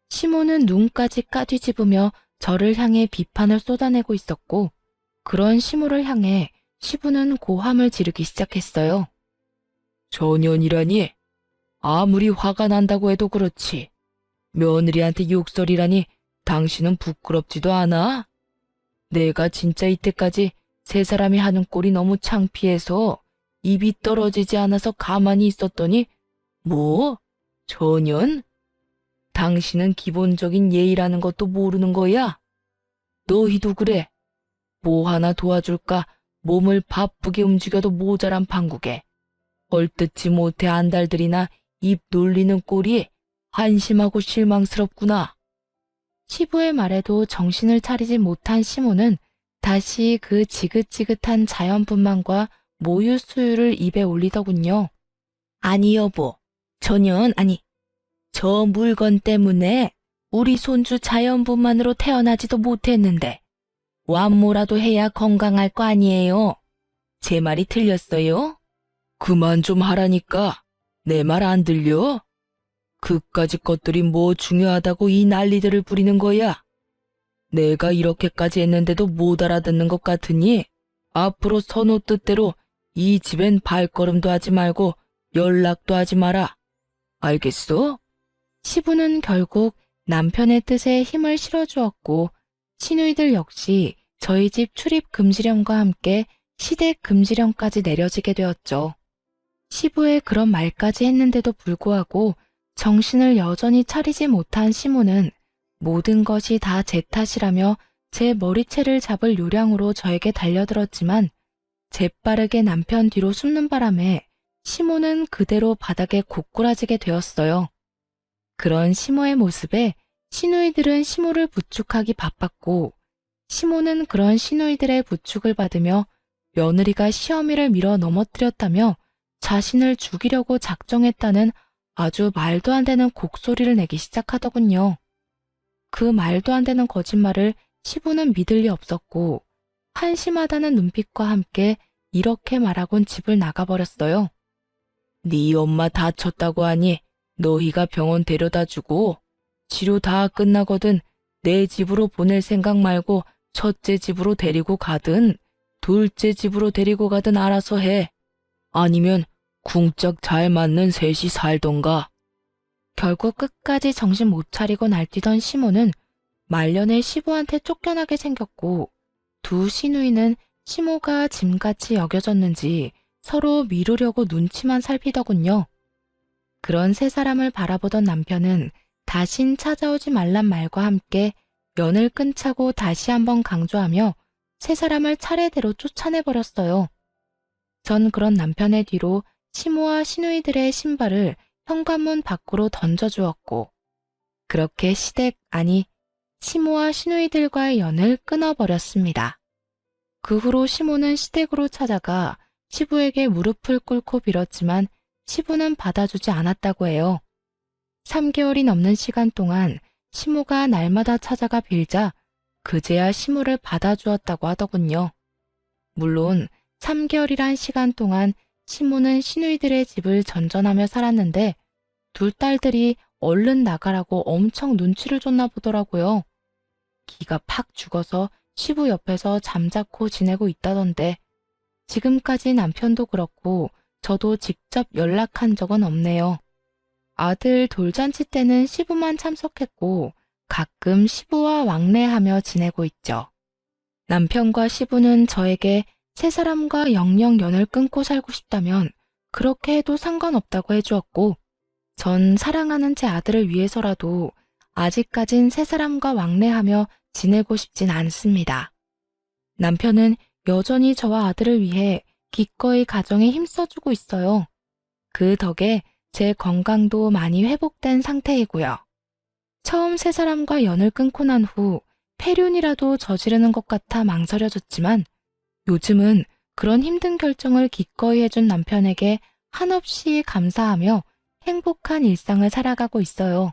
시모는 눈까지 까뒤집으며 저를 향해 비판을 쏟아내고 있었고 그런 시모를 향해 시부는 고함을 지르기 시작했어요. 전연이라니? 아무리 화가 난다고 해도 그렇지. 며느리한테 욕설이라니 당신은 부끄럽지도 않아? 내가 진짜 이때까지 세 사람이 하는 꼴이 너무 창피해서 입이 떨어지지 않아서 가만히 있었더니 뭐? 전연? 당신은 기본적인 예의라는 것도 모르는 거야? 너희도 그래. 뭐 하나 도와줄까 몸을 바쁘게 움직여도 모자란 판국에 얼뜻지 못해 안달들이나 입 놀리는 꼴이 한심하고 실망스럽구나. 시부의 말에도 정신을 차리지 못한 시모는 다시 그 지긋지긋한 자연분만과 모유 수유를 입에 올리더군요. 아니 여보, 저 물건 때문에 우리 손주 자연분만으로 태어나지도 못했는데 완모라도 해야 건강할 거 아니에요. 제 말이 틀렸어요? 그만 좀 하라니까. 내 말 안 들려? 그까짓 것들이 뭐 중요하다고 이 난리들을 부리는 거야? 내가 이렇게까지 했는데도 못 알아듣는 것 같으니 앞으로 선호 뜻대로 이 집엔 발걸음도 하지 말고 연락도 하지 마라. 알겠어? 시부는 결국 남편의 뜻에 힘을 실어주었고 시누이들 역시 저희 집 출입 금지령과 함께 시댁 금지령까지 내려지게 되었죠. 시부의 그런 말까지 했는데도 불구하고 정신을 여전히 차리지 못한 시모는 모든 것이 다 제 탓이라며 제 머리채를 잡을 요량으로 저에게 달려들었지만 재빠르게 남편 뒤로 숨는 바람에 시모는 그대로 바닥에 고꾸라지게 되었어요. 그런 시모의 모습에 시누이들은 시모를 부축하기 바빴고 시모는 그런 시누이들의 부축을 받으며 며느리가 시어미를 밀어 넘어뜨렸다며 자신을 죽이려고 작정했다는 아주 말도 안 되는 곡소리를 내기 시작하더군요. 그 말도 안 되는 거짓말을 시부는 믿을 리 없었고 한심하다는 눈빛과 함께 이렇게 말하곤 집을 나가버렸어요. 네 엄마 다쳤다고 하니 너희가 병원 데려다 주고 치료 다 끝나거든 내 집으로 보낼 생각 말고 첫째 집으로 데리고 가든 둘째 집으로 데리고 가든 알아서 해. 아니면 궁짝 잘 맞는 셋이 살던가. 결국 끝까지 정신 못 차리고 날뛰던 시모는 말년에 시부한테 쫓겨나게 생겼고 두 시누이는 시모가 짐같이 여겨졌는지 서로 미루려고 눈치만 살피더군요. 그런 세 사람을 바라보던 남편은 다신 찾아오지 말란 말과 함께 연을 끊자고 다시 한번 강조하며 세 사람을 차례대로 쫓아내버렸어요. 전 그런 남편의 뒤로 시모와 시누이들의 신발을 현관문 밖으로 던져주었고 그렇게 시모와 시누이들과의 연을 끊어버렸습니다. 그 후로 시모는 시댁으로 찾아가 시부에게 무릎을 꿇고 빌었지만 시부는 받아주지 않았다고 해요. 3개월이 넘는 시간 동안 시모가 날마다 찾아가 빌자 그제야 시모를 받아주었다고 하더군요. 물론 3개월이란 시간 동안 시모는 시누이들의 집을 전전하며 살았는데 둘 딸들이 얼른 나가라고 엄청 눈치를 줬나 보더라고요. 기가 팍 죽어서 시부 옆에서 잠자코 지내고 있다던데 지금까지 남편도 그렇고 저도 직접 연락한 적은 없네요. 아들 돌잔치 때는 시부만 참석했고 가끔 시부와 왕래하며 지내고 있죠. 남편과 시부는 저에게 세 사람과 영영 연을 끊고 살고 싶다면 그렇게 해도 상관없다고 해주었고 전 사랑하는 제 아들을 위해서라도 아직까진 세 사람과 왕래하며 지내고 싶진 않습니다. 남편은 여전히 저와 아들을 위해 기꺼이 가정에 힘써주고 있어요. 그 덕에 제 건강도 많이 회복된 상태이고요. 처음 세 사람과 연을 끊고 난 후 폐륜이라도 저지르는 것 같아 망설여졌지만 요즘은 그런 힘든 결정을 기꺼이 해준 남편에게 한없이 감사하며 행복한 일상을 살아가고 있어요.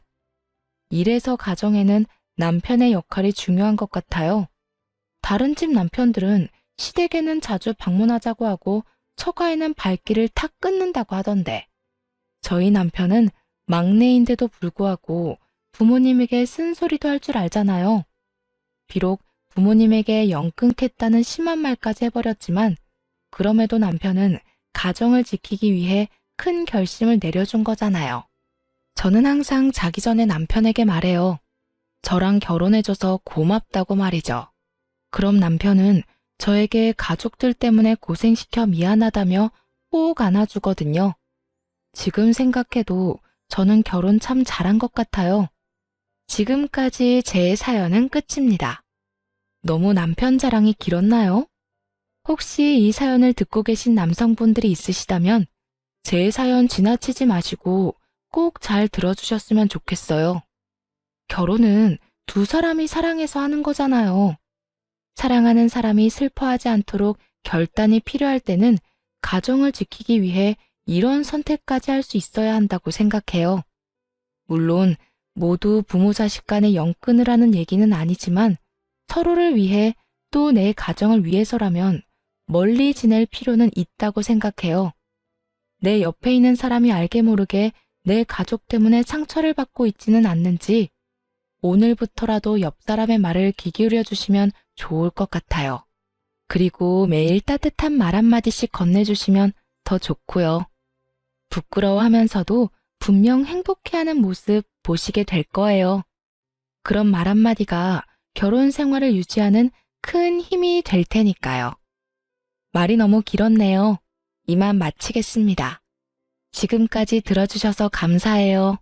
이래서 가정에는 남편의 역할이 중요한 것 같아요. 다른 집 남편들은 시댁에는 자주 방문하자고 하고 처가에는 발길을 탁 끊는다고 하던데 저희 남편은 막내인데도 불구하고 부모님에게 쓴소리도 할 줄 알잖아요. 비록 부모님에게 연 끊겠다는 심한 말까지 해버렸지만 그럼에도 남편은 가정을 지키기 위해 큰 결심을 내려준 거잖아요. 저는 항상 자기 전에 남편에게 말해요. 저랑 결혼해줘서 고맙다고 말이죠. 그럼 남편은 저에게 가족들 때문에 고생시켜 미안하다며 꼭 안아주거든요. 지금 생각해도 저는 결혼 참 잘한 것 같아요. 지금까지 제 사연은 끝입니다. 너무 남편 자랑이 길었나요? 혹시 이 사연을 듣고 계신 남성분들이 있으시다면 제 사연 지나치지 마시고 꼭 잘 들어주셨으면 좋겠어요. 결혼은 두 사람이 사랑해서 하는 거잖아요. 사랑하는 사람이 슬퍼하지 않도록 결단이 필요할 때는 가정을 지키기 위해 이런 선택까지 할 수 있어야 한다고 생각해요. 물론 모두 부모 자식 간의 연 끊으라는 얘기는 아니지만 서로를 위해 또 내 가정을 위해서라면 멀리 지낼 필요는 있다고 생각해요. 내 옆에 있는 사람이 알게 모르게 내 가족 때문에 상처를 받고 있지는 않는지 오늘부터라도 옆 사람의 말을 귀 기울여 주시면 좋을 것 같아요. 그리고 매일 따뜻한 말 한마디씩 건네주시면 더 좋고요. 부끄러워하면서도 분명 행복해하는 모습 보시게 될 거예요. 그런 말 한마디가 결혼 생활을 유지하는 큰 힘이 될 테니까요. 말이 너무 길었네요. 이만 마치겠습니다. 지금까지 들어주셔서 감사해요.